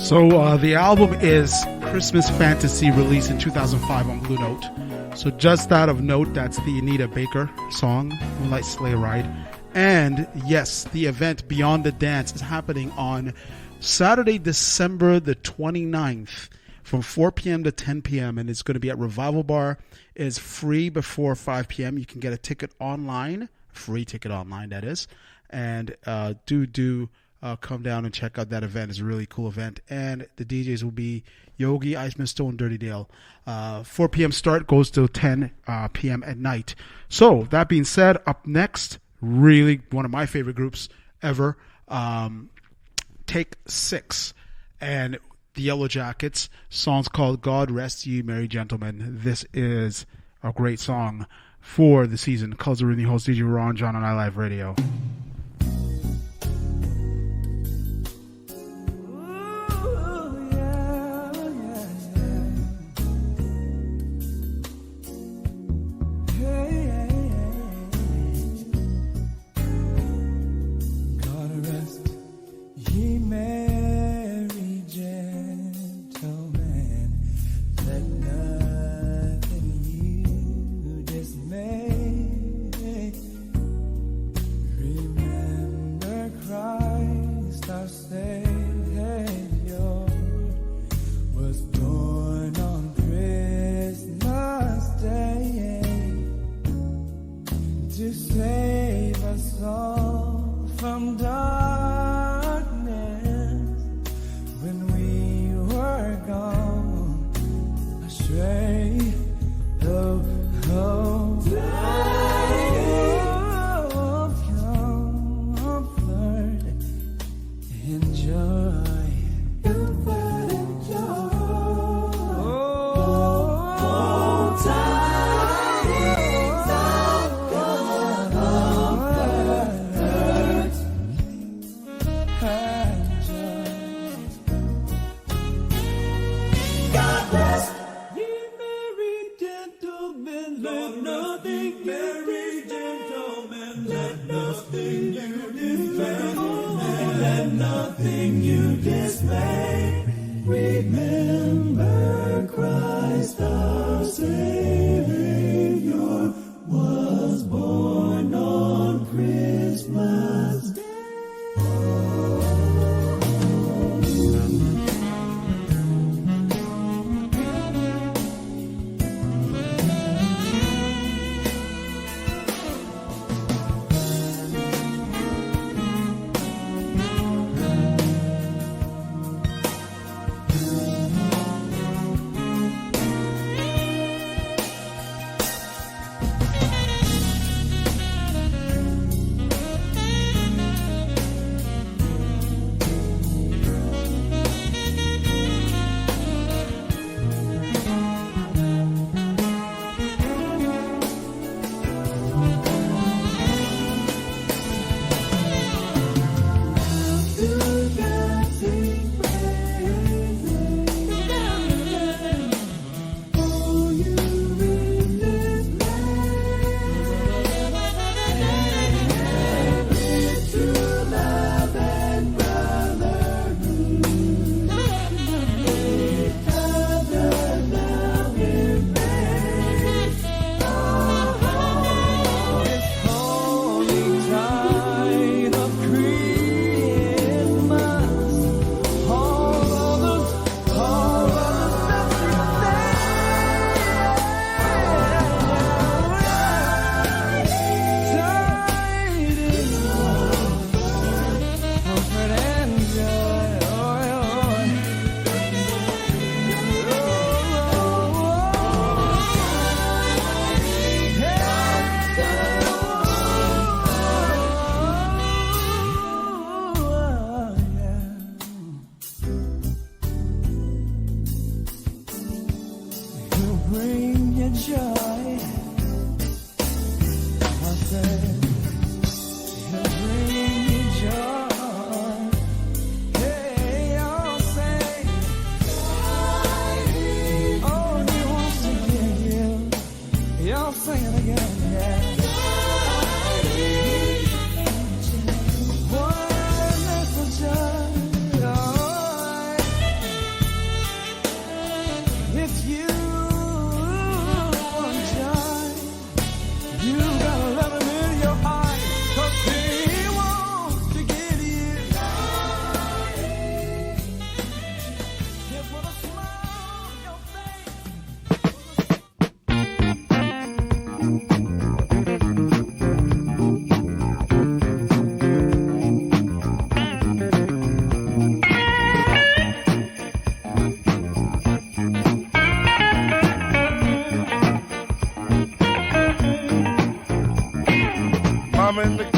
So the album is Christmas Fantasy, released in 2005 on Blue Note. So just out of note, that's the Anita Baker song, Moonlight Sleigh Ride. And yes, the event Beyond the Dance is happening on Saturday, December the 29th from 4 p.m. to 10 p.m. And it's going to be at Revival Bar. It is free before 5 p.m. You can get a ticket online, free ticket online, that is. And come down and check out that event. It's a really cool event. And the DJs will be Yogi, Iceman Stone, Dirty Dale. 4 p.m. start, goes till 10 p.m. at night. So, that being said, up next, really one of my favorite groups ever, Take 6. And the Yellow Jackets. Song's called God Rest Ye Merry Gentlemen. This is a great song for the season. Colors of Rhythm, host DJ Ron Jon on iLive Radio.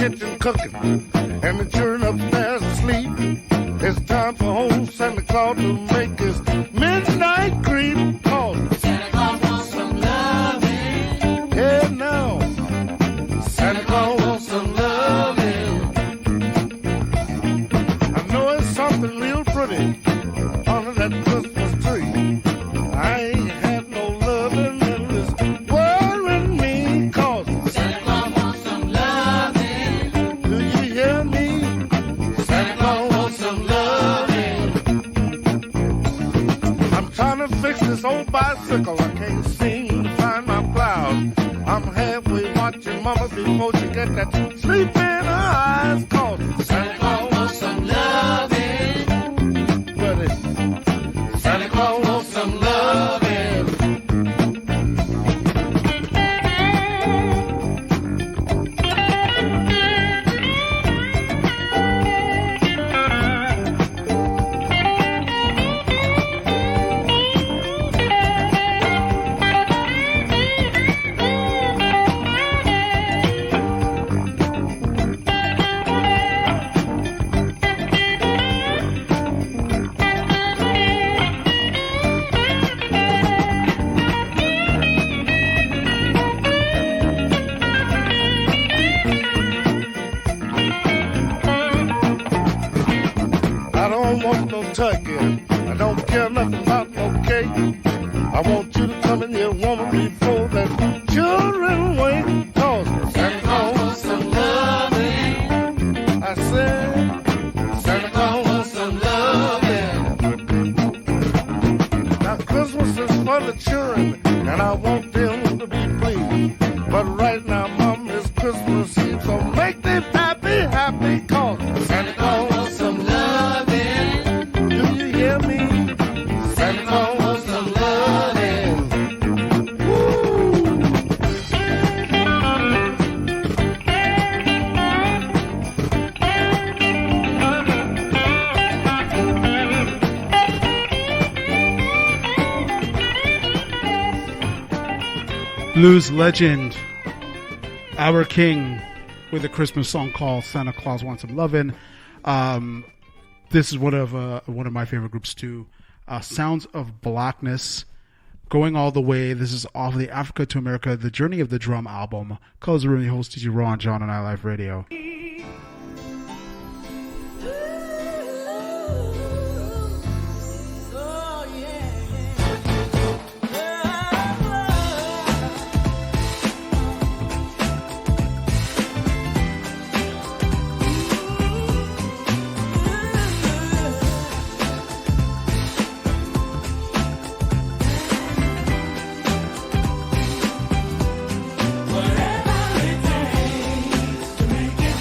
kitchen cooking, and the children upstairs asleep. It's time for old Santa Claus to make his midnight creep. Cause Santa Claus wants some loving. Yeah, now. Santa Claus wants some loving. I know it's something real pretty under that Christmas tree. I ain't had no loving in this world with me. Cause Santa Claus wants some loving. Do you hear me? Santa Claus wants some loving. I'm trying to fix this old bicycle. I can't seem to find my plow. I'm halfway watching Mama before she get that sleep in her eyes. Cause Santa Claus wants some loving. But Santa Claus wants some loving. I don't want no turkey. I don't care nothing about no cake. I want you to come in here, woman, before that children wake. Cause Santa Claus wants some loving. I said, Santa Claus wants some loving. Now Christmas is for the children, and I want them to be pleased. But right now, Mom, it's Christmas Eve, so make them happy, happy. Cause Santa Claus wants some loving. Do you hear me? Santa Claus wants some loving. Woo! Blues legend, our king, with a Christmas song called Santa Claus Wants Some Lovin'. This is one of my favorite groups too. Sounds of Blackness, going all the way. This is off the Africa to America, The Journey of the Drum album. Colors Room, your host DJ Ron Jon on iLive Radio. Whatever it takes to make it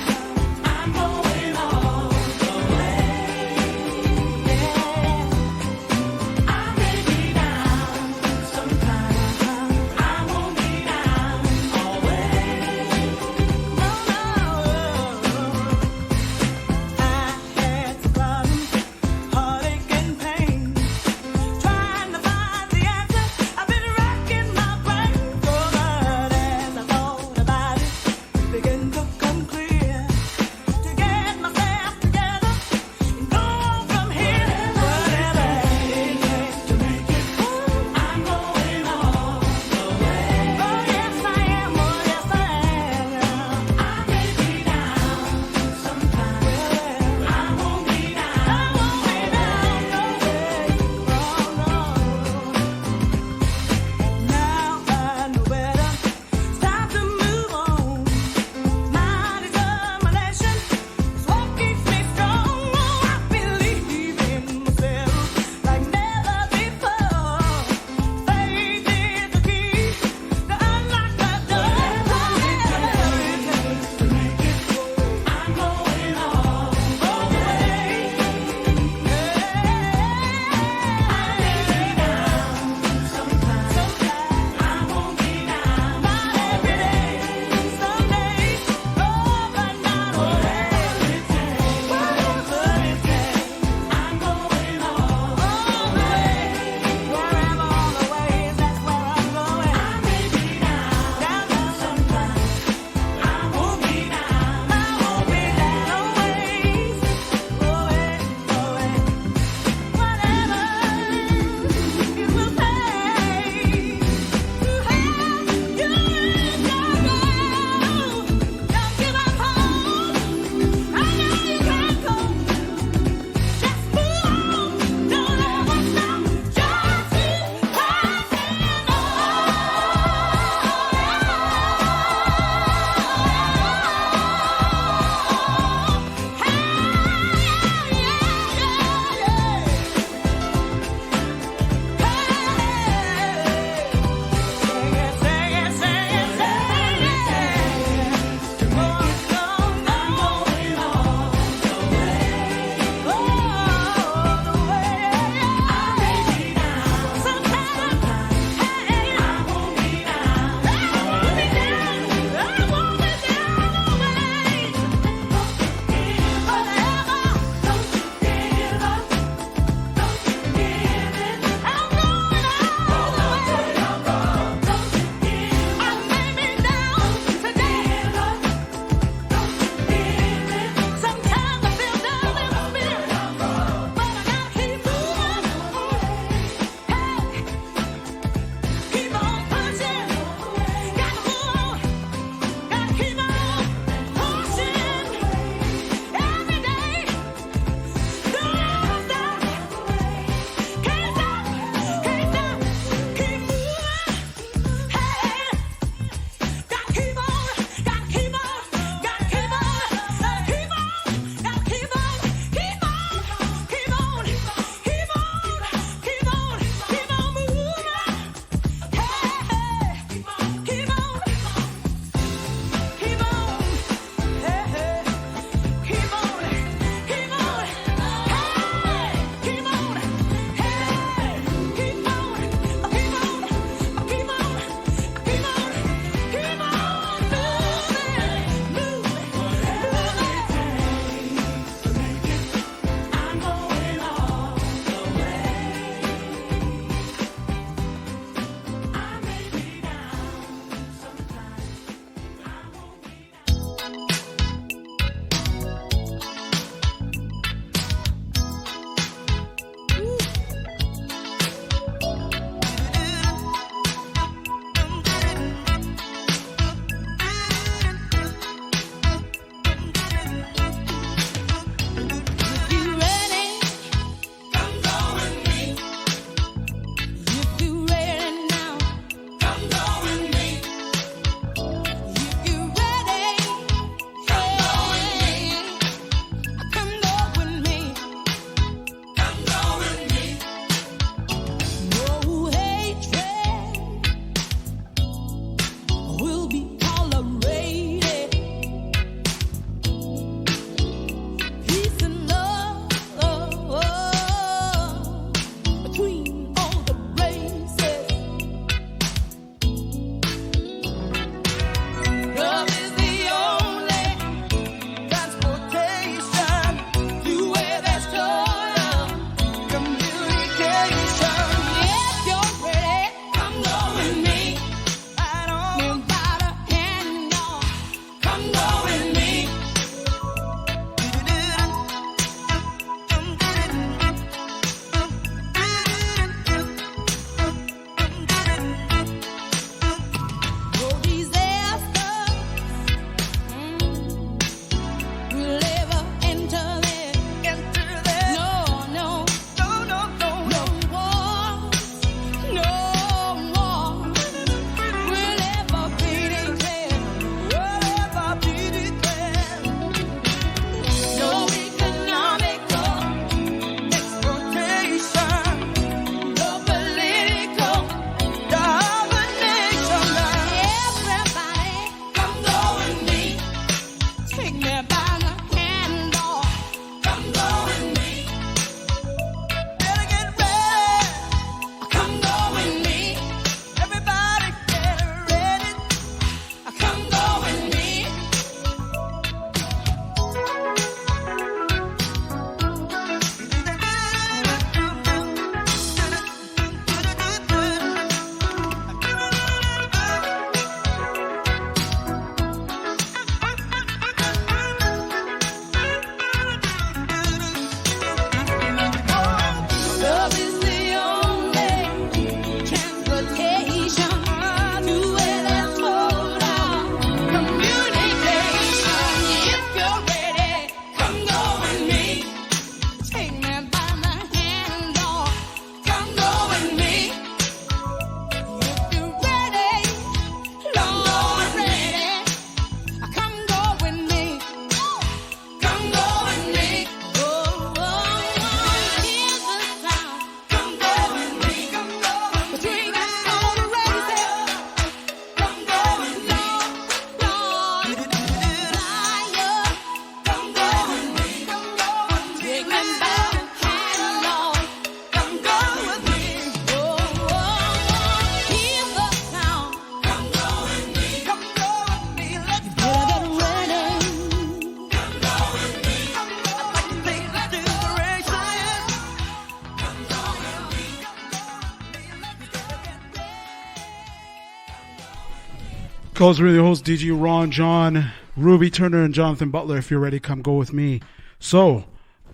Calls with your host DJ Ron Jon, Ruby Turner, and Jonathan Butler. If you're ready, come go with me. So,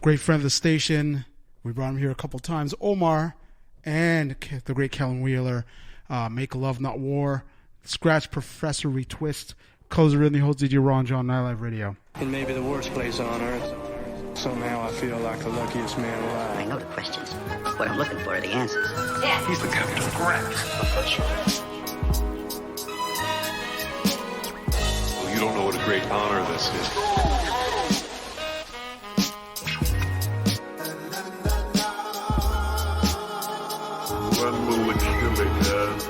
great friend of the station. We brought him here a couple times. Omar and the great Kellen Wheeler. Make Love Not War. Scratch Professor Retwist. Closer in the host DJ Ron Jon, iLive Radio. In maybe the worst place on earth, somehow I feel like the luckiest man alive. I know the questions. What I'm looking for are the answers. Yeah. He's the captain of Grant. Well, you don't know what a great honor this is. When will the killing end?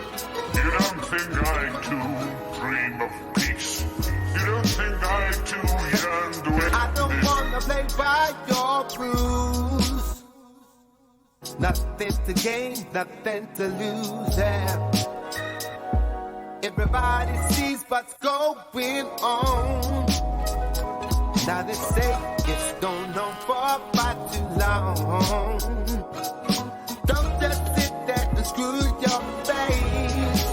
You don't think I too dream of peace? You don't think I too yearn to end I don't this? wanna play by your rules. Nothing to gain, nothing to lose. Yeah. Everybody sees what's going on. Now they say it's going on for far too long. Don't just sit there and screw your face.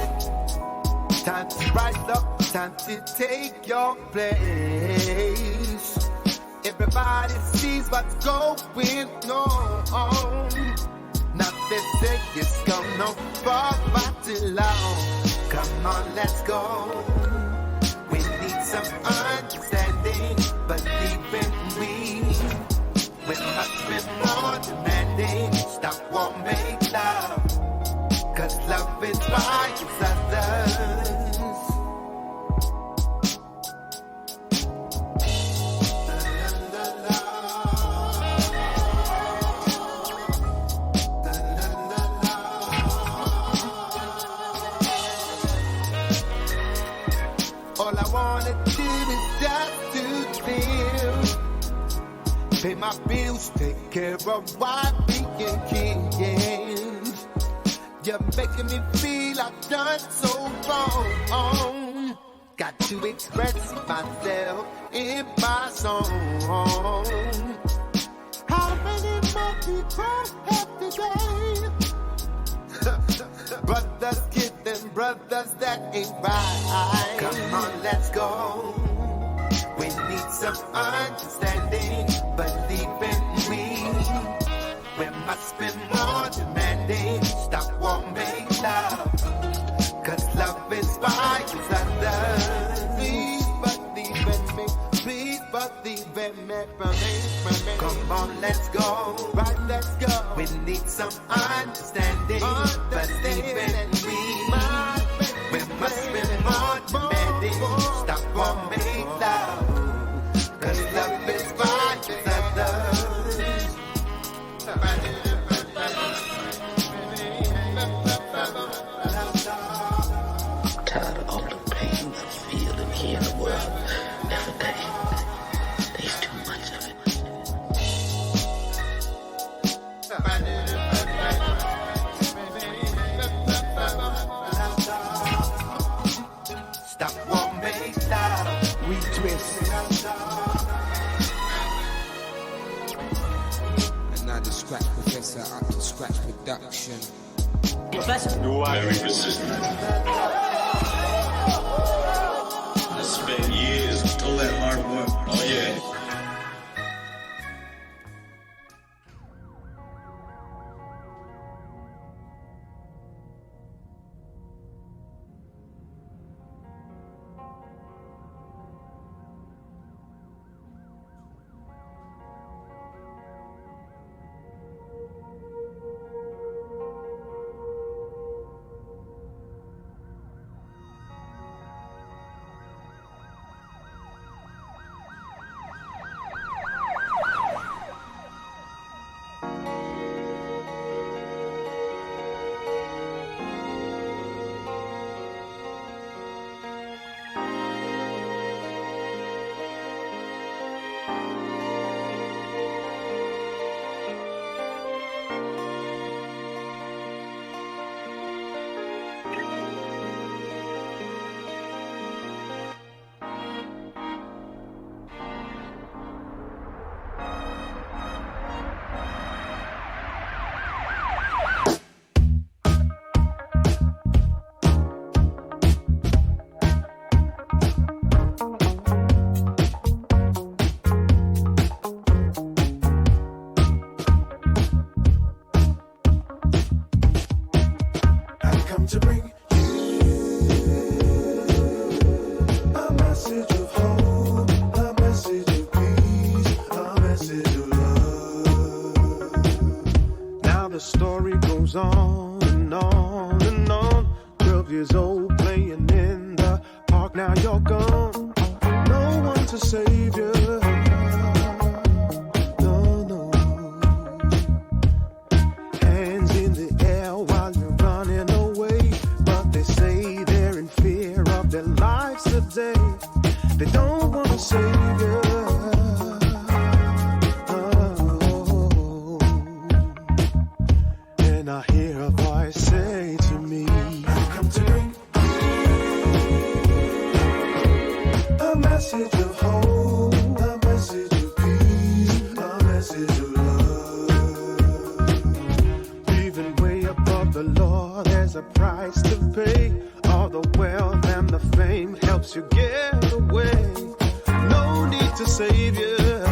Time to rise up, time to take your place. Everybody sees what's going on. Now they say it's going on for far too long. Come on, let's go. We need some understanding, believe in me. We must be more demanding. Stop war, make love. Cause love inspires others. All I wanna do is just to live. Pay my bills, take care of wife, being kids. You're making me feel I've done so wrong. Got to express myself in my song. How many more people have today? Brothers killing brothers, that ain't right. Come on, let's go. We need some understanding, believe in me. We must be more demanding. Stop war, make love. Cause love inspires others. Please believe in me. Please believe in me. Come on, let's go. Right, let's go. We need some understanding, believe in me. We must be more demanding. Stop war, make love. Cause love inspires others. Tired of all the pain I feel and hear in the world every day. There's too much of it. Stop war, make love. We twist. And now the scratch professor up to scratch production. Very persistent. I spent years all that hard work. Oh yeah. to bring a message of hope, a message of peace, a message of love. Now the story goes on and on and on. 12 years old playing in the park, now you're gone. No one to save you. No, no. Hands in the air while you're running away. But they say they're in fear of their lives today. They don't want to save you. Oh. And I hear a voice say to me, I've come to bring a message of hope, a message of peace, a message of love. Even way above the law, there's a price to pay. All the wealth and the fame helps you get away. No need to save you. No,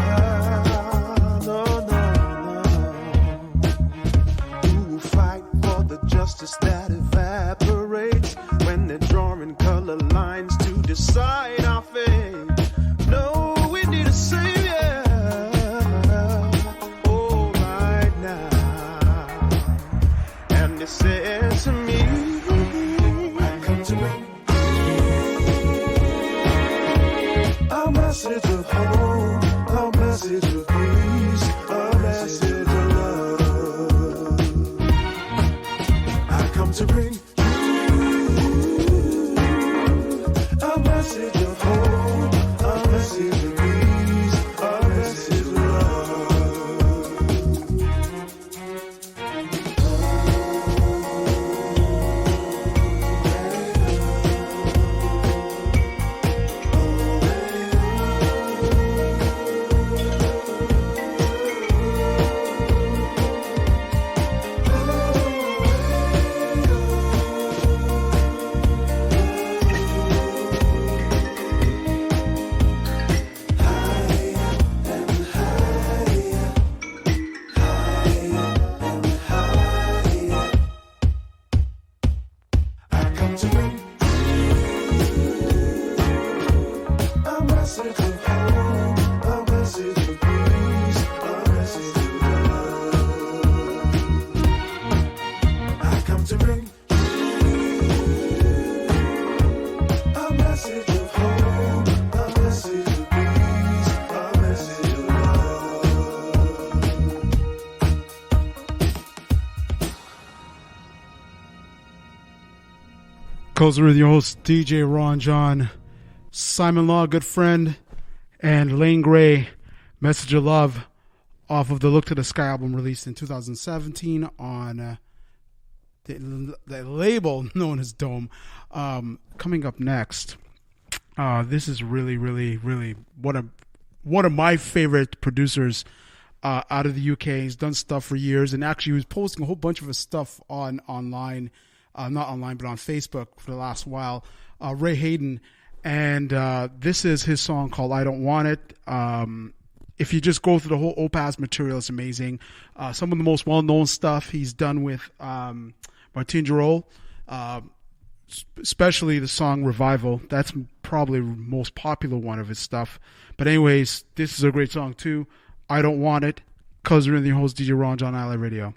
no, no. Who will fight for the justice that evaporates when they're drawing color lines to decide our fate? No, we need a savior. Oh, right now. And they said to me, I come to bring a message of hope, a message of peace, a message of love. I come to bring a message of hope, a message of peace, a message of love. I come to bring a message of hope, a message of peace, a message of love. I come to bring a message of hope, a message of peace, a message of love. Closer with your host, DJ Ron Jon, Simon Law, good friend, and Lane Gray, Message of Love, off of the Look to the Sky album released in 2017 on the label known as Dome. Coming up next, this is really, really, really one of my favorite producers out of the UK. He's done stuff for years, and actually he was posting a whole bunch of his stuff online. Not online, but on Facebook for the last while, Ray Hayden. And this is his song called I Don't Want It. If you just go through the whole Opaz material, it's amazing. Some of the most well-known stuff he's done with Martin Jarreau, especially the song Revival. That's probably the most popular one of his stuff. But anyways, this is a great song too. I Don't Want It. Cousin and the host, DJ Ron Jon, iLive Radio.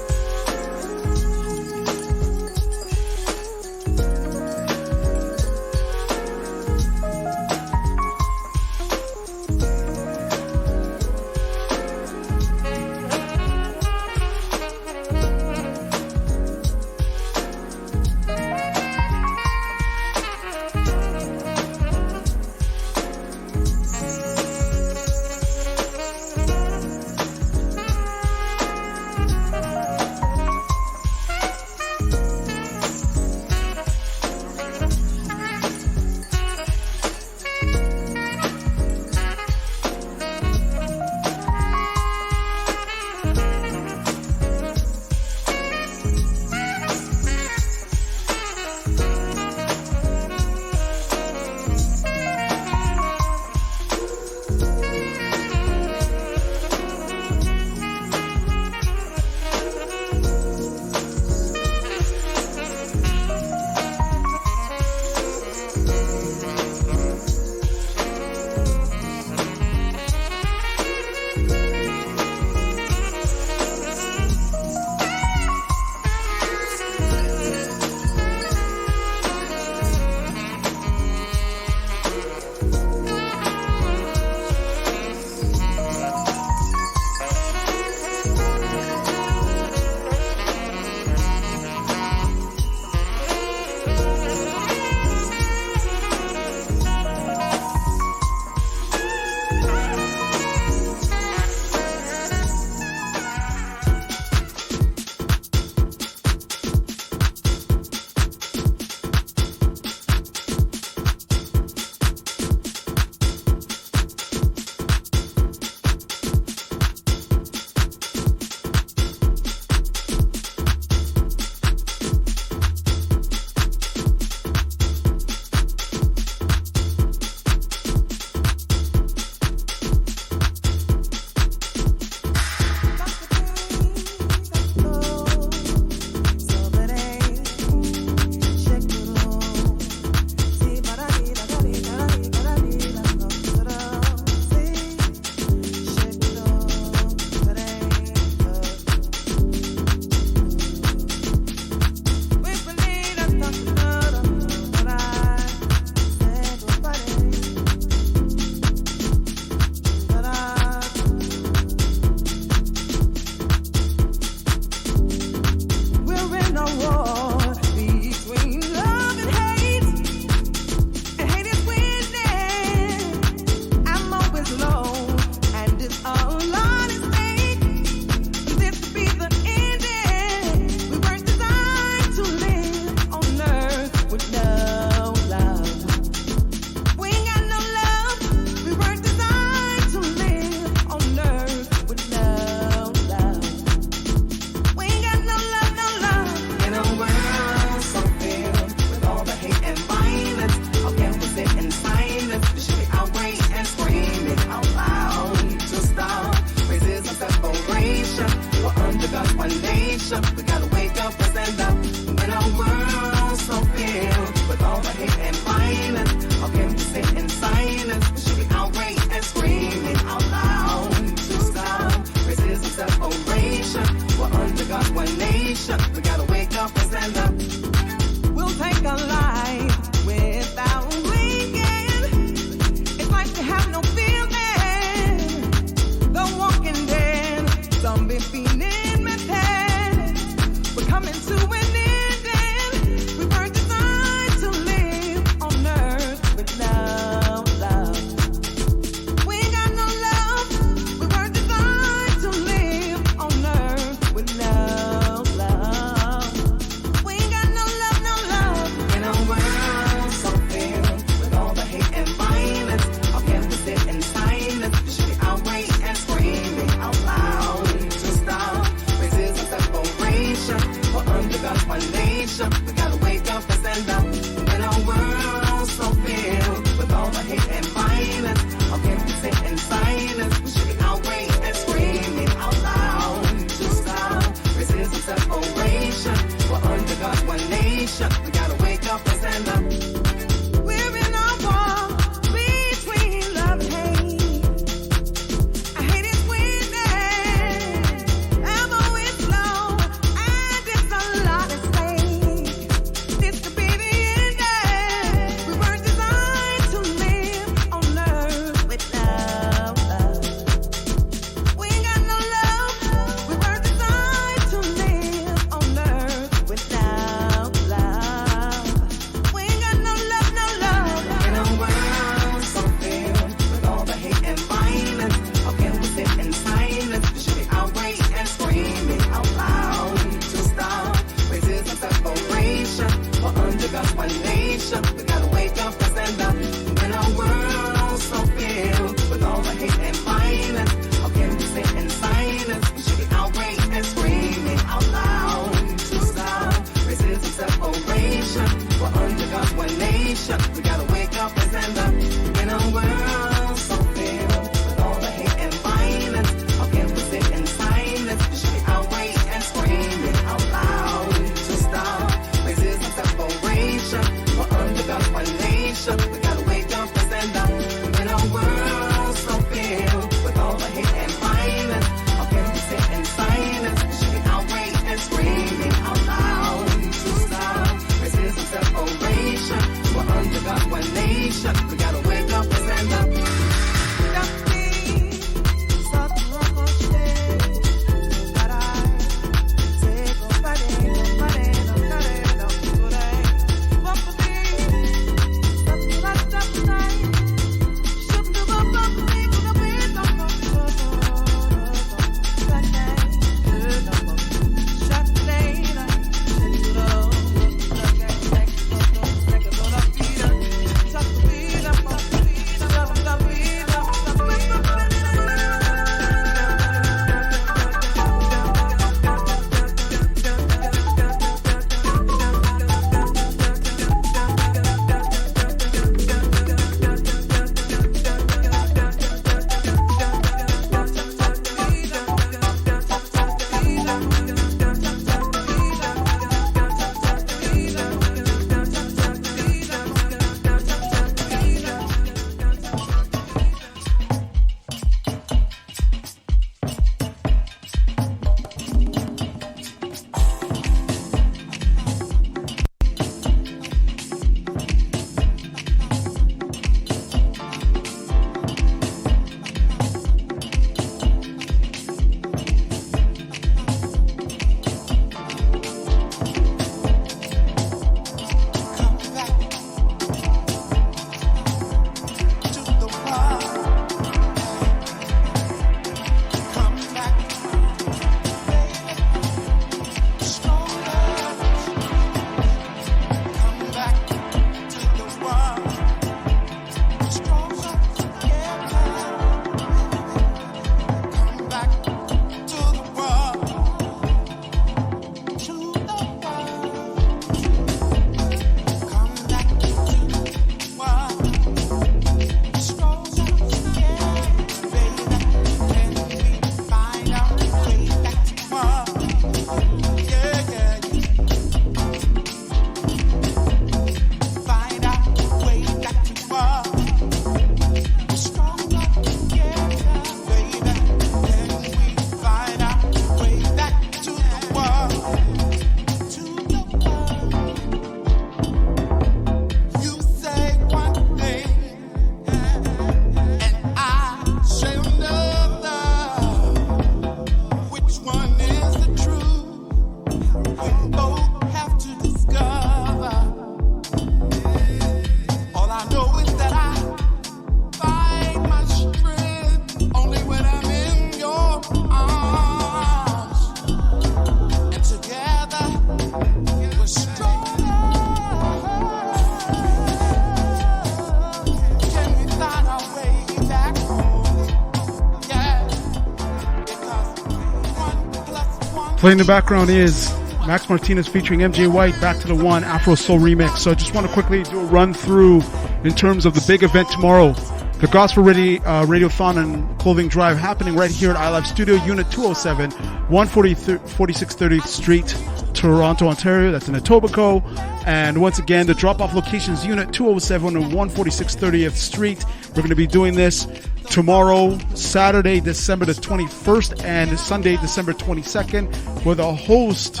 Playing in the background is Max Martinez featuring MJ White, Back to the One, Afro Soul remix. So I just want to quickly do a run through in terms of the big event tomorrow. The Gospel Radiothon and Clothing Drive happening right here at iLive Studio, Unit 207, 146 30th Street, Toronto, Ontario. That's in Etobicoke. And once again, the drop-off locations, Unit 207 and 146 30th Street. We're going to be doing this tomorrow, Saturday, December the 21st, and Sunday, December 22nd, with a host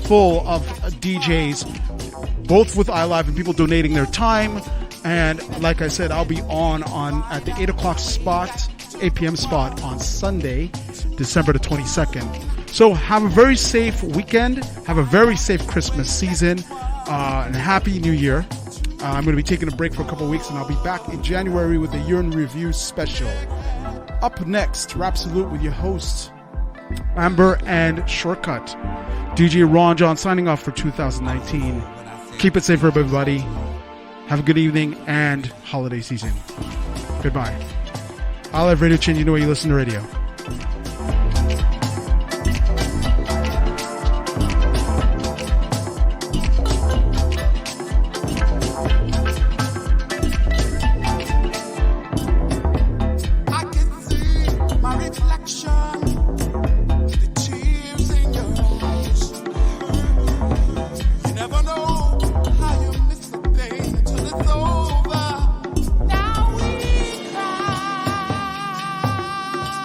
full of DJs, both with iLive and people donating their time. And like I said, I'll be on at the 8 o'clock spot, 8 p.m. spot on Sunday, December the 22nd. So have a very safe weekend. Have a very safe Christmas season. And Happy New Year. I'm going to be taking a break for a couple of weeks, and I'll be back in January with a Year in Review special. Up next, Rapsalute with your hosts, Amber and Shortcut. DJ Ron Jon signing off for 2019. Keep it safe for everybody. Have a good evening and holiday season. Goodbye. iLive Radio, changing the way you listen to radio. I can see my reflection